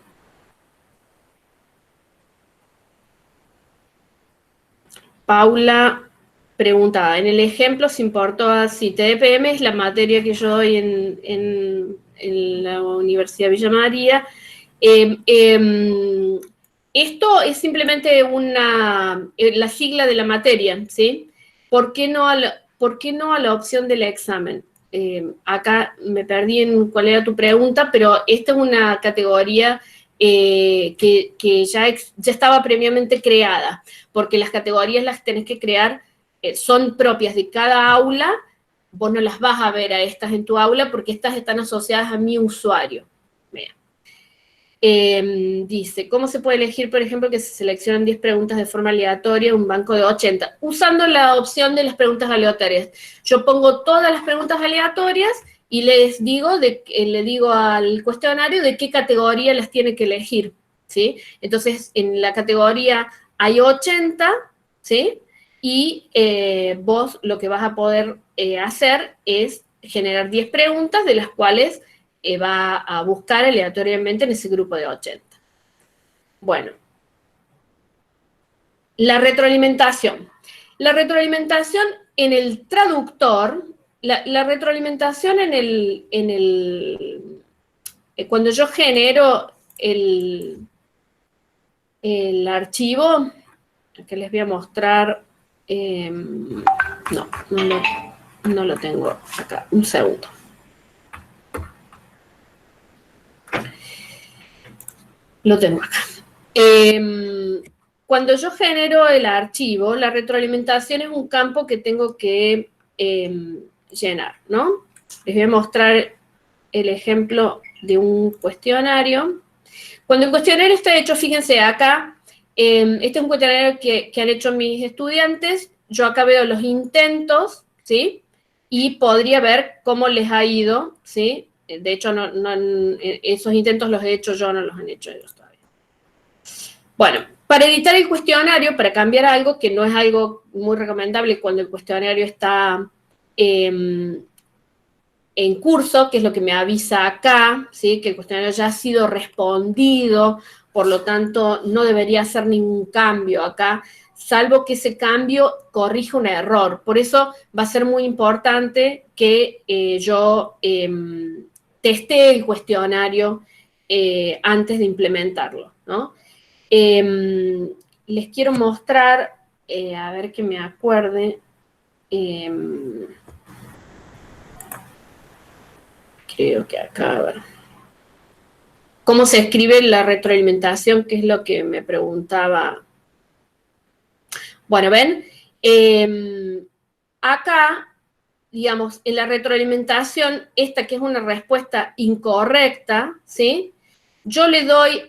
[SPEAKER 1] Paula preguntaba, en el ejemplo se importó así, TDPM es la materia que yo doy en la Universidad Villa María. Esto es simplemente la sigla de la materia, ¿sí? ¿Por qué no a la opción del examen? Acá me perdí en cuál era tu pregunta, pero esta es una categoría que ya estaba previamente creada, porque las categorías las tenés que crear, son propias de cada aula. Vos no las vas a ver a estas en tu aula porque estas están asociadas a mi usuario. Vean. Dice, ¿cómo se puede elegir, por ejemplo, que se seleccionan 10 preguntas de forma aleatoria, un banco de 80? Usando la opción de las preguntas aleatorias. Yo pongo todas las preguntas aleatorias y le digo al cuestionario de qué categoría las tiene que elegir, ¿sí? Entonces, en la categoría hay 80, ¿sí? Y vos lo que vas a poder hacer es generar 10 preguntas, de las cuales va a buscar aleatoriamente en ese grupo de 80. Bueno, la retroalimentación. La retroalimentación en el traductor, la retroalimentación cuando yo genero el archivo, que les voy a mostrar, no lo tengo acá, un segundo. Lo tengo acá. Cuando yo genero el archivo, la retroalimentación es un campo que tengo que llenar, ¿no? Les voy a mostrar el ejemplo de un cuestionario. Cuando el cuestionario está hecho, fíjense acá, este es un cuestionario que han hecho mis estudiantes. Yo acá veo los intentos, ¿sí? Y podría ver cómo les ha ido, ¿sí? De hecho, esos intentos los he hecho yo, no los han hecho ellos todavía. Bueno, para editar el cuestionario, para cambiar algo, que no es algo muy recomendable cuando el cuestionario está en curso, que es lo que me avisa acá, ¿sí? Que el cuestionario ya ha sido respondido, por lo tanto, no debería hacer ningún cambio acá. salvo que ese cambio corrija un error. Por eso va a ser muy importante que yo teste el cuestionario antes de implementarlo, ¿no? Les quiero mostrar, a ver que me acuerde, creo que acá, a ver, cómo se escribe la retroalimentación, que es lo que me preguntaba. Bueno, ven, acá, digamos, en la retroalimentación, esta que es una respuesta incorrecta, ¿sí? Yo le doy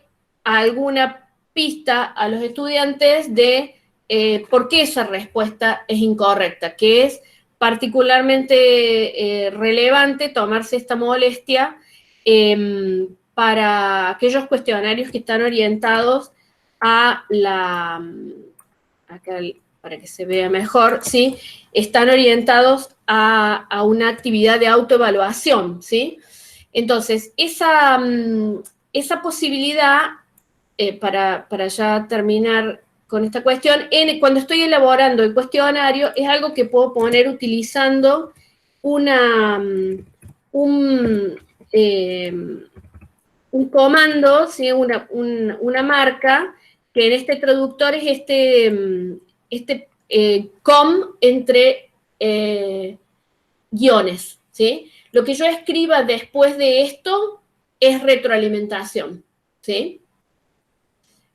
[SPEAKER 1] alguna pista a los estudiantes de por qué esa respuesta es incorrecta, que es particularmente relevante tomarse esta molestia para aquellos cuestionarios que están orientados a la... acá para que se vea mejor, ¿sí? Están orientados a una actividad de autoevaluación, ¿sí? Entonces, esa posibilidad, para ya terminar con esta cuestión, cuando estoy elaborando el cuestionario, es algo que puedo poner utilizando un comando, ¿sí? Una marca, que en este traductor es com entre guiones, ¿sí? Lo que yo escriba después de esto es retroalimentación, ¿sí?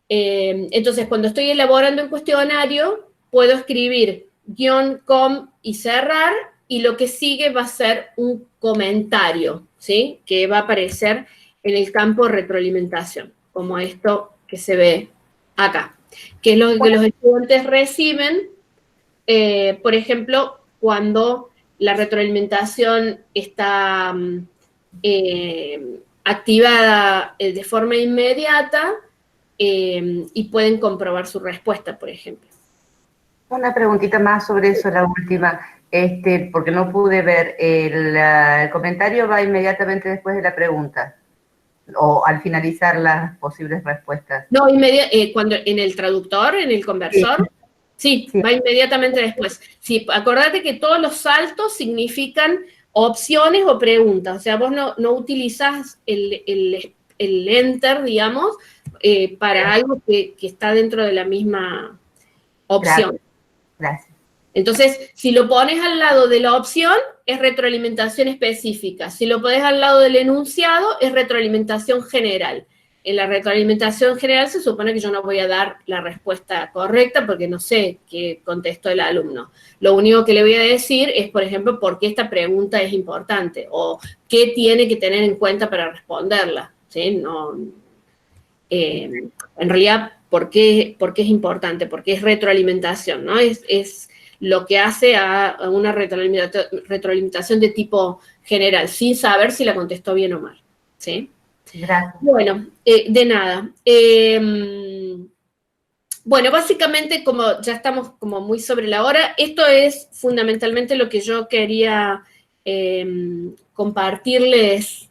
[SPEAKER 1] Entonces, cuando estoy elaborando un cuestionario, puedo escribir guión, com y cerrar, y lo que sigue va a ser un comentario, ¿sí? Que va a aparecer en el campo retroalimentación, como esto que se ve acá, que es lo que los estudiantes reciben, por ejemplo, cuando la retroalimentación está activada de forma inmediata y pueden comprobar su respuesta, por ejemplo.
[SPEAKER 3] Una preguntita más sobre eso, la última, porque no pude ver, el comentario va inmediatamente después de la pregunta, o al finalizar las posibles respuestas.
[SPEAKER 1] No, cuando en el traductor, en el conversor, sí, va inmediatamente después. Sí, acordate que todos los saltos significan opciones o preguntas, o sea, vos no utilizás el enter, digamos, para algo que está dentro de la misma opción.
[SPEAKER 3] Gracias.
[SPEAKER 1] Entonces, si lo pones al lado de la opción, es retroalimentación específica. Si lo pones al lado del enunciado, es retroalimentación general. En la retroalimentación general se supone que yo no voy a dar la respuesta correcta porque no sé qué contestó el alumno. Lo único que le voy a decir es, por ejemplo, por qué esta pregunta es importante o qué tiene que tener en cuenta para responderla, ¿sí? No, en realidad, ¿por qué es importante? Porque es retroalimentación, ¿no? Es lo que hace a una retroalimentación de tipo general, sin saber si la contestó bien o mal, ¿sí?
[SPEAKER 3] Gracias.
[SPEAKER 1] Bueno, de nada. Bueno, básicamente, como ya estamos como muy sobre la hora, esto es fundamentalmente lo que yo quería compartirles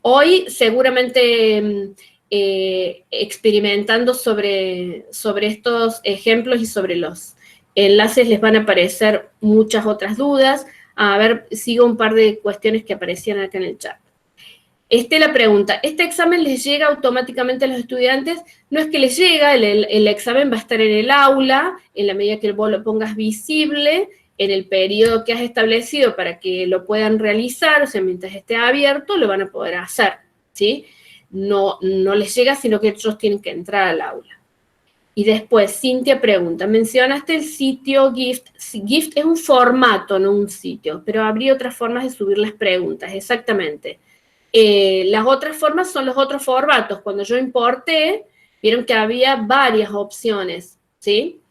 [SPEAKER 1] hoy, seguramente experimentando sobre estos ejemplos y sobre los enlaces les van a aparecer muchas otras dudas. A ver, sigo un par de cuestiones que aparecían acá en el chat. La pregunta, ¿este examen les llega automáticamente a los estudiantes? No es que les llega, el examen va a estar en el aula, en la medida que vos lo pongas visible, en el periodo que has establecido para que lo puedan realizar, o sea, mientras esté abierto, lo van a poder hacer, ¿sí? No les llega, sino que ellos tienen que entrar al aula. Y después, Cintia pregunta, mencionaste el sitio Gift. Gift es un formato, no un sitio, pero habría otras formas de subir las preguntas, exactamente. Las otras formas son los otros formatos. Cuando yo importé, vieron que había varias opciones, ¿sí?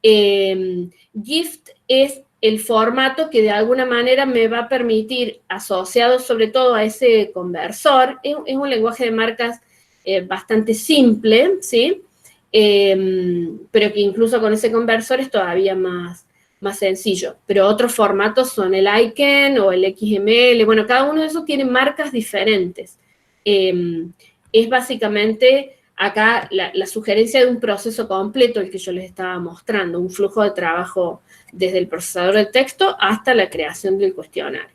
[SPEAKER 1] Gift es el formato que de alguna manera me va a permitir, asociado sobre todo a ese conversor, es un lenguaje de marcas bastante simple, ¿sí? Pero que incluso con ese conversor es todavía más sencillo. Pero otros formatos son el icon o el XML. Bueno, cada uno de esos tiene marcas diferentes. Es básicamente acá la sugerencia de un proceso completo, el que yo les estaba mostrando, un flujo de trabajo desde el procesador de texto hasta la creación del cuestionario.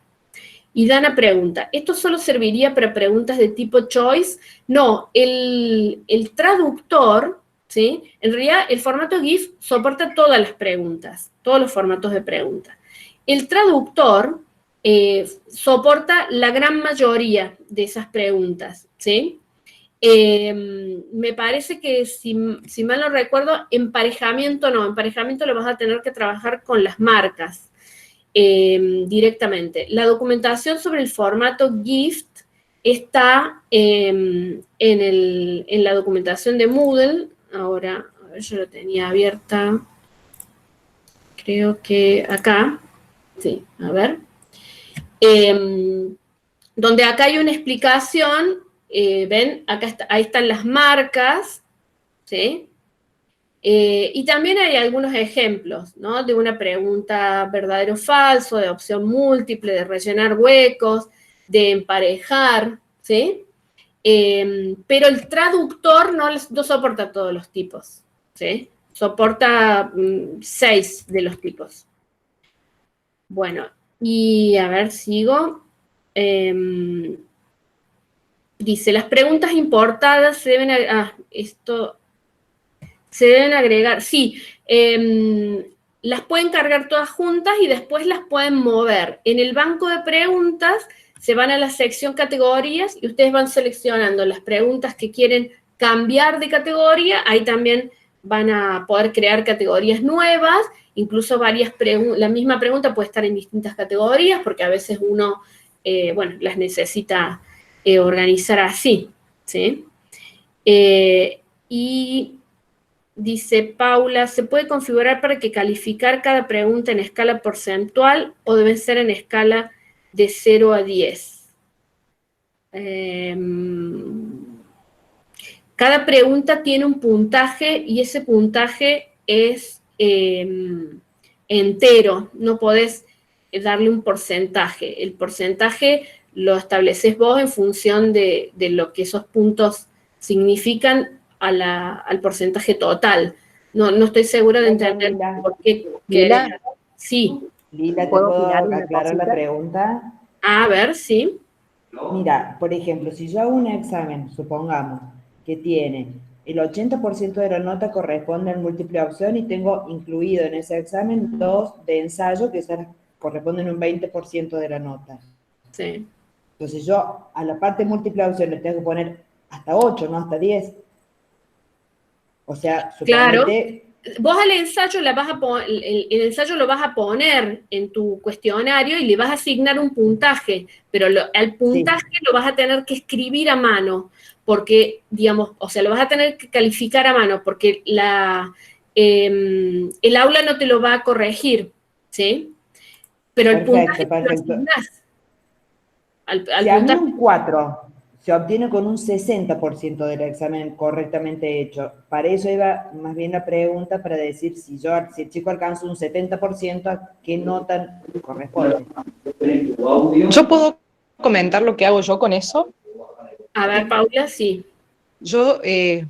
[SPEAKER 1] Y Dana pregunta, ¿esto solo serviría para preguntas de tipo choice? No, el traductor, ¿sí? En realidad el formato GIF soporta todas las preguntas, todos los formatos de preguntas. El traductor soporta la gran mayoría de esas preguntas, ¿sí? Me parece que, si mal no recuerdo, emparejamiento no, emparejamiento lo vas a tener que trabajar con las marcas directamente. La documentación sobre el formato GIF está en la documentación de Moodle. Ahora, a ver, yo lo tenía abierta, creo que acá, sí, a ver. Donde acá hay una explicación, ven, acá ahí están las marcas, ¿sí? Y también hay algunos ejemplos, ¿no? De una pregunta verdadero o falso, de opción múltiple, de rellenar huecos, de emparejar, ¿sí? Pero el traductor no soporta todos los tipos, ¿sí? Soporta 6 de los tipos. Bueno, y a ver, sigo. Dice, las preguntas importadas se deben... esto... Se deben agregar, sí, las pueden cargar todas juntas y después las pueden mover. En el banco de preguntas se van a la sección categorías y ustedes van seleccionando las preguntas que quieren cambiar de categoría. Ahí también van a poder crear categorías nuevas, incluso la misma pregunta puede estar en distintas categorías porque a veces uno, bueno, las necesita organizar así, ¿sí? Y dice Paula, ¿se puede configurar para que calificar cada pregunta en escala porcentual o debe ser en escala de 0 a 10? Cada pregunta tiene un puntaje y ese puntaje es entero, no podés darle un porcentaje. El porcentaje lo estableces vos en función de lo que esos puntos significan al porcentaje total. No estoy segura de entender por qué querés. Sí.
[SPEAKER 4] Lila, ¿te
[SPEAKER 5] ¿Puedo
[SPEAKER 4] puedo
[SPEAKER 5] opinar una
[SPEAKER 4] aclarar la
[SPEAKER 5] cosita?
[SPEAKER 4] pregunta?
[SPEAKER 1] A ver, sí.
[SPEAKER 4] Mira, por ejemplo, si yo hago un examen, supongamos, que tiene el 80% de la nota corresponde al múltiple opción y tengo incluido en ese examen 2 de ensayo que corresponden a un 20% de la nota.
[SPEAKER 1] Sí.
[SPEAKER 4] Entonces yo a la parte múltiple opción le tengo que poner hasta 8, no hasta 10. O sea,
[SPEAKER 1] Claro.
[SPEAKER 4] suponete...
[SPEAKER 1] Vos al ensayo el ensayo lo vas a poner en tu cuestionario y le vas a asignar un puntaje, pero al puntaje sí lo vas a tener que escribir a mano, porque, digamos, o sea, lo vas a tener que calificar a mano, porque el aula no te lo va a corregir, ¿sí? Pero el puntaje te lo asignás.
[SPEAKER 4] Si a mí un 4 se obtiene con un 60% del examen correctamente hecho, para eso iba más bien la pregunta para decir si el chico alcanza un 70%, ¿a qué nota corresponde?
[SPEAKER 5] ¿Yo puedo comentar lo que hago yo con eso?
[SPEAKER 1] A ver, Paula, sí.
[SPEAKER 5] Yo,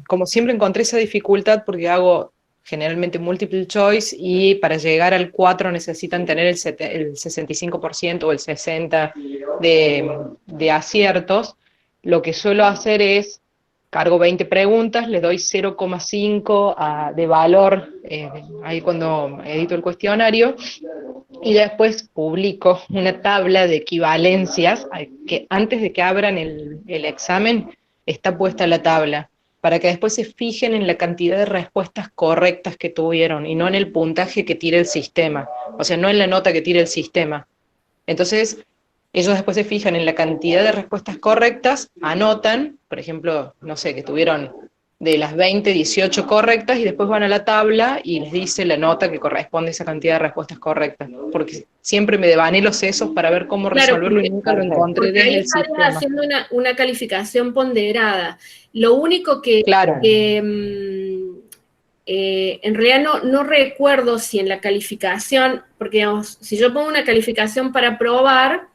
[SPEAKER 5] como siempre, encontré esa dificultad porque hago generalmente multiple choice y para llegar al 4 necesitan tener el 65% o el 60% de aciertos. Lo que suelo hacer es, cargo 20 preguntas, le doy 0,5 de valor ahí cuando edito el cuestionario y después publico una tabla de equivalencias que antes de que abran el examen está puesta la tabla, para que después se fijen en la cantidad de respuestas correctas que tuvieron y no en el puntaje que tira el sistema, o sea, no en la nota que tira el sistema. Entonces, ellos después se fijan en la cantidad de respuestas correctas, anotan, por ejemplo, no sé, que tuvieron de las 20, 18 correctas, y después van a la tabla y les dice la nota que corresponde a esa cantidad de respuestas correctas, porque siempre me devané los sesos para ver cómo resolverlo y nunca lo encontré desde el sistema.
[SPEAKER 1] Porque ahí estás haciendo una calificación ponderada. Lo único que,
[SPEAKER 5] claro,
[SPEAKER 1] en realidad no recuerdo si en la calificación, porque digamos, si yo pongo una calificación para probar,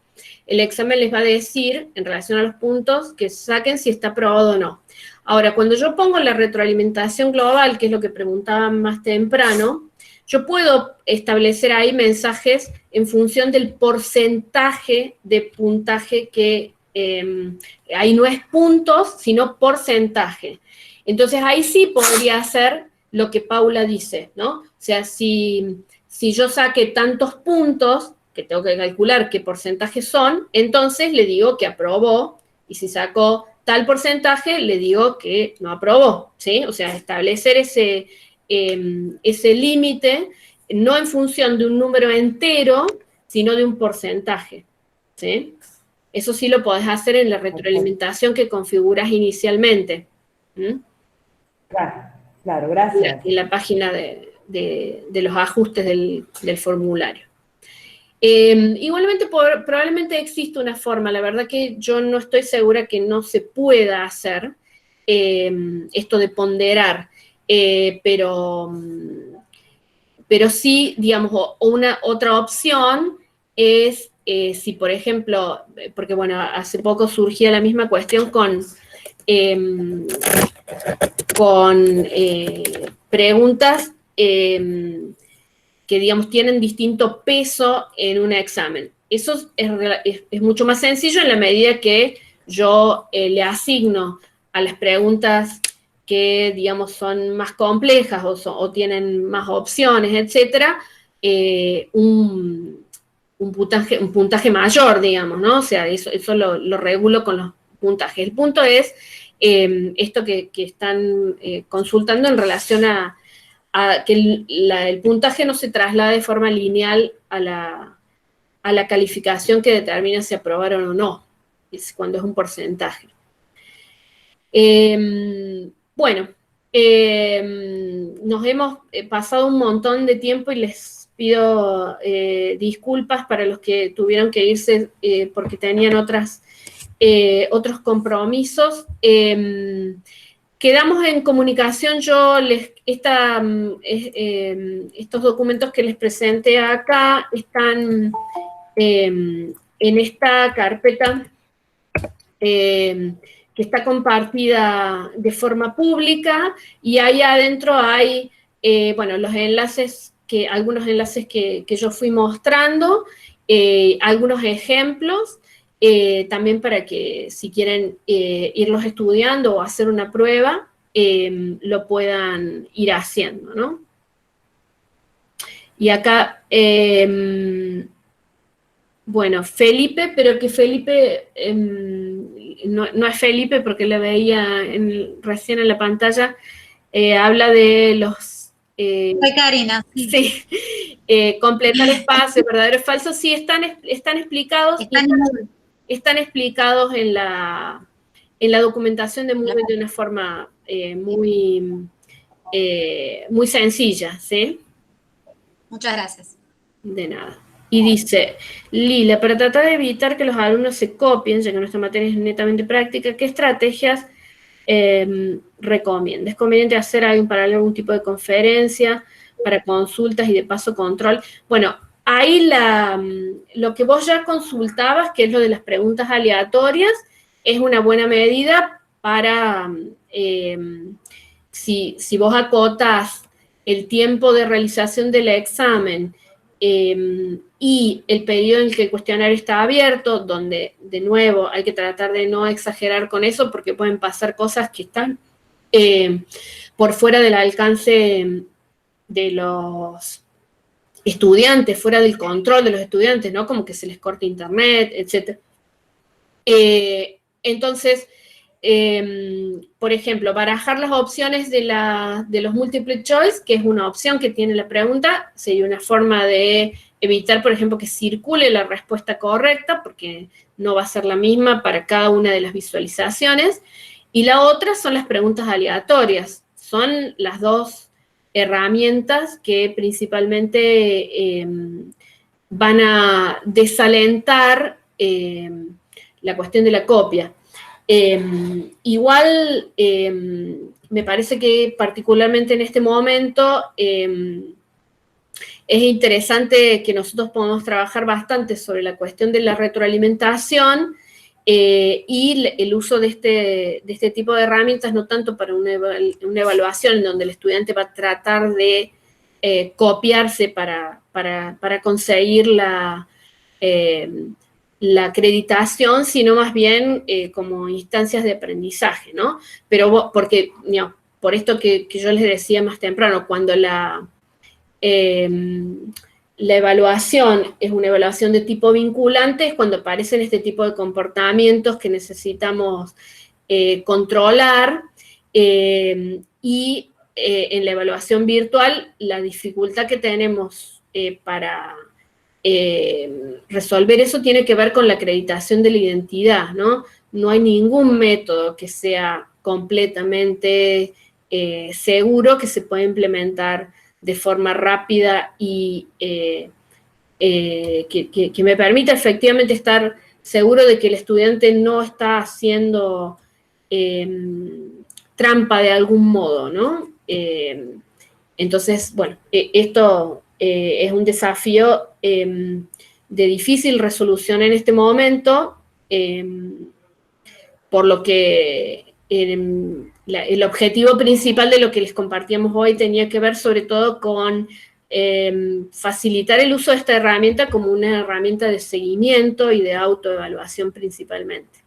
[SPEAKER 1] el examen les va a decir, en relación a los puntos, que saquen si está aprobado o no. Ahora, cuando yo pongo la retroalimentación global, que es lo que preguntaban más temprano, yo puedo establecer ahí mensajes en función del porcentaje de puntaje que, ahí no es puntos, sino porcentaje. Entonces, ahí sí podría hacer lo que Paula dice, ¿no? O sea, si yo saqué tantos puntos, que tengo que calcular qué porcentaje son, entonces le digo que aprobó, y si sacó tal porcentaje, le digo que no aprobó, ¿sí? O sea, establecer ese límite, no en función de un número entero, sino de un porcentaje, ¿sí? Eso sí lo podés hacer en la retroalimentación que configuras inicialmente. ¿Mm?
[SPEAKER 4] Claro, gracias.
[SPEAKER 1] En la página de los ajustes del formulario. Igualmente, probablemente existe una forma, la verdad que yo no estoy segura que no se pueda hacer esto de ponderar, pero sí, digamos, otra opción es si, por ejemplo, porque bueno, hace poco surgía la misma cuestión con preguntas que, digamos, tienen distinto peso en un examen. Eso es mucho más sencillo en la medida que yo le asigno a las preguntas que, digamos, son más complejas o tienen más opciones, etcétera, un puntaje mayor, digamos, ¿no? O sea, eso lo regulo con los puntajes. El punto es esto que están consultando en relación a que el puntaje no se traslada de forma lineal a la calificación que determina si aprobaron o no, cuando es un porcentaje. Bueno, nos hemos pasado un montón de tiempo y les pido disculpas para los que tuvieron que irse porque tenían otros compromisos. Quedamos en comunicación, estos documentos que les presenté acá están en esta carpeta que está compartida de forma pública, y ahí adentro hay, bueno, algunos enlaces que yo fui mostrando, algunos ejemplos, también para que si quieren irlos estudiando o hacer una prueba, lo puedan ir haciendo, ¿no? Y acá, bueno, Felipe, pero que Felipe no es Felipe porque le veía recién en la pantalla, habla de los...
[SPEAKER 6] Soy Karina.
[SPEAKER 1] Sí, completar espacio, verdadero o falso, sí, están explicados. Están explicados en la documentación de Moodle de una forma muy sencilla, ¿sí?
[SPEAKER 6] Muchas gracias.
[SPEAKER 1] De nada. Y dice, Lila, para tratar de evitar que los alumnos se copien, ya que nuestra materia es netamente práctica, ¿qué estrategias recomienda? ¿Es conveniente hacer algún tipo de conferencia para consultas y de paso control? Bueno, ahí lo que vos ya consultabas, que es lo de las preguntas aleatorias, es una buena medida para, si vos acotás el tiempo de realización del examen y el periodo en el que el cuestionario está abierto, donde, de nuevo, hay que tratar de no exagerar con eso, porque pueden pasar cosas que están por fuera del alcance de los estudiantes, fuera del control de los estudiantes, ¿no? Como que se les corta internet, etc. Entonces, por ejemplo, barajar las opciones de los multiple choice, que es una opción que tiene la pregunta, sería una forma de evitar, por ejemplo, que circule la respuesta correcta, porque no va a ser la misma para cada una de las visualizaciones. Y la otra son las preguntas aleatorias. Son las dos herramientas que principalmente van a desalentar la cuestión de la copia. Igual me parece que particularmente en este momento es interesante que nosotros podamos trabajar bastante sobre la cuestión de la retroalimentación y el uso de este tipo de herramientas, no tanto para una evaluación en donde el estudiante va a tratar de copiarse para conseguir la acreditación, sino más bien como instancias de aprendizaje, ¿no? Pero porque, por esto que yo les decía más temprano, cuando la evaluación es una evaluación de tipo vinculante, es cuando aparecen este tipo de comportamientos que necesitamos controlar, y en la evaluación virtual, la dificultad que tenemos para resolver eso tiene que ver con la acreditación de la identidad, ¿no? No hay ningún método que sea completamente seguro que se pueda implementar de forma rápida y que me permita efectivamente estar seguro de que el estudiante no está haciendo trampa de algún modo, ¿no? Entonces, bueno, esto es un desafío de difícil resolución en este momento, por lo que el objetivo principal de lo que les compartíamos hoy tenía que ver sobre todo con facilitar el uso de esta herramienta como una herramienta de seguimiento y de autoevaluación principalmente.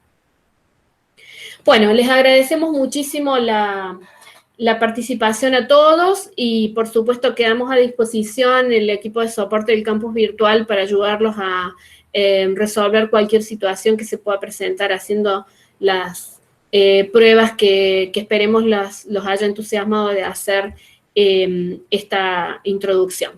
[SPEAKER 1] Bueno, les agradecemos muchísimo la participación a todos y por supuesto quedamos a disposición el equipo de soporte del campus virtual para ayudarlos a resolver cualquier situación que se pueda presentar haciendo las pruebas que esperemos los haya entusiasmado de hacer esta introducción.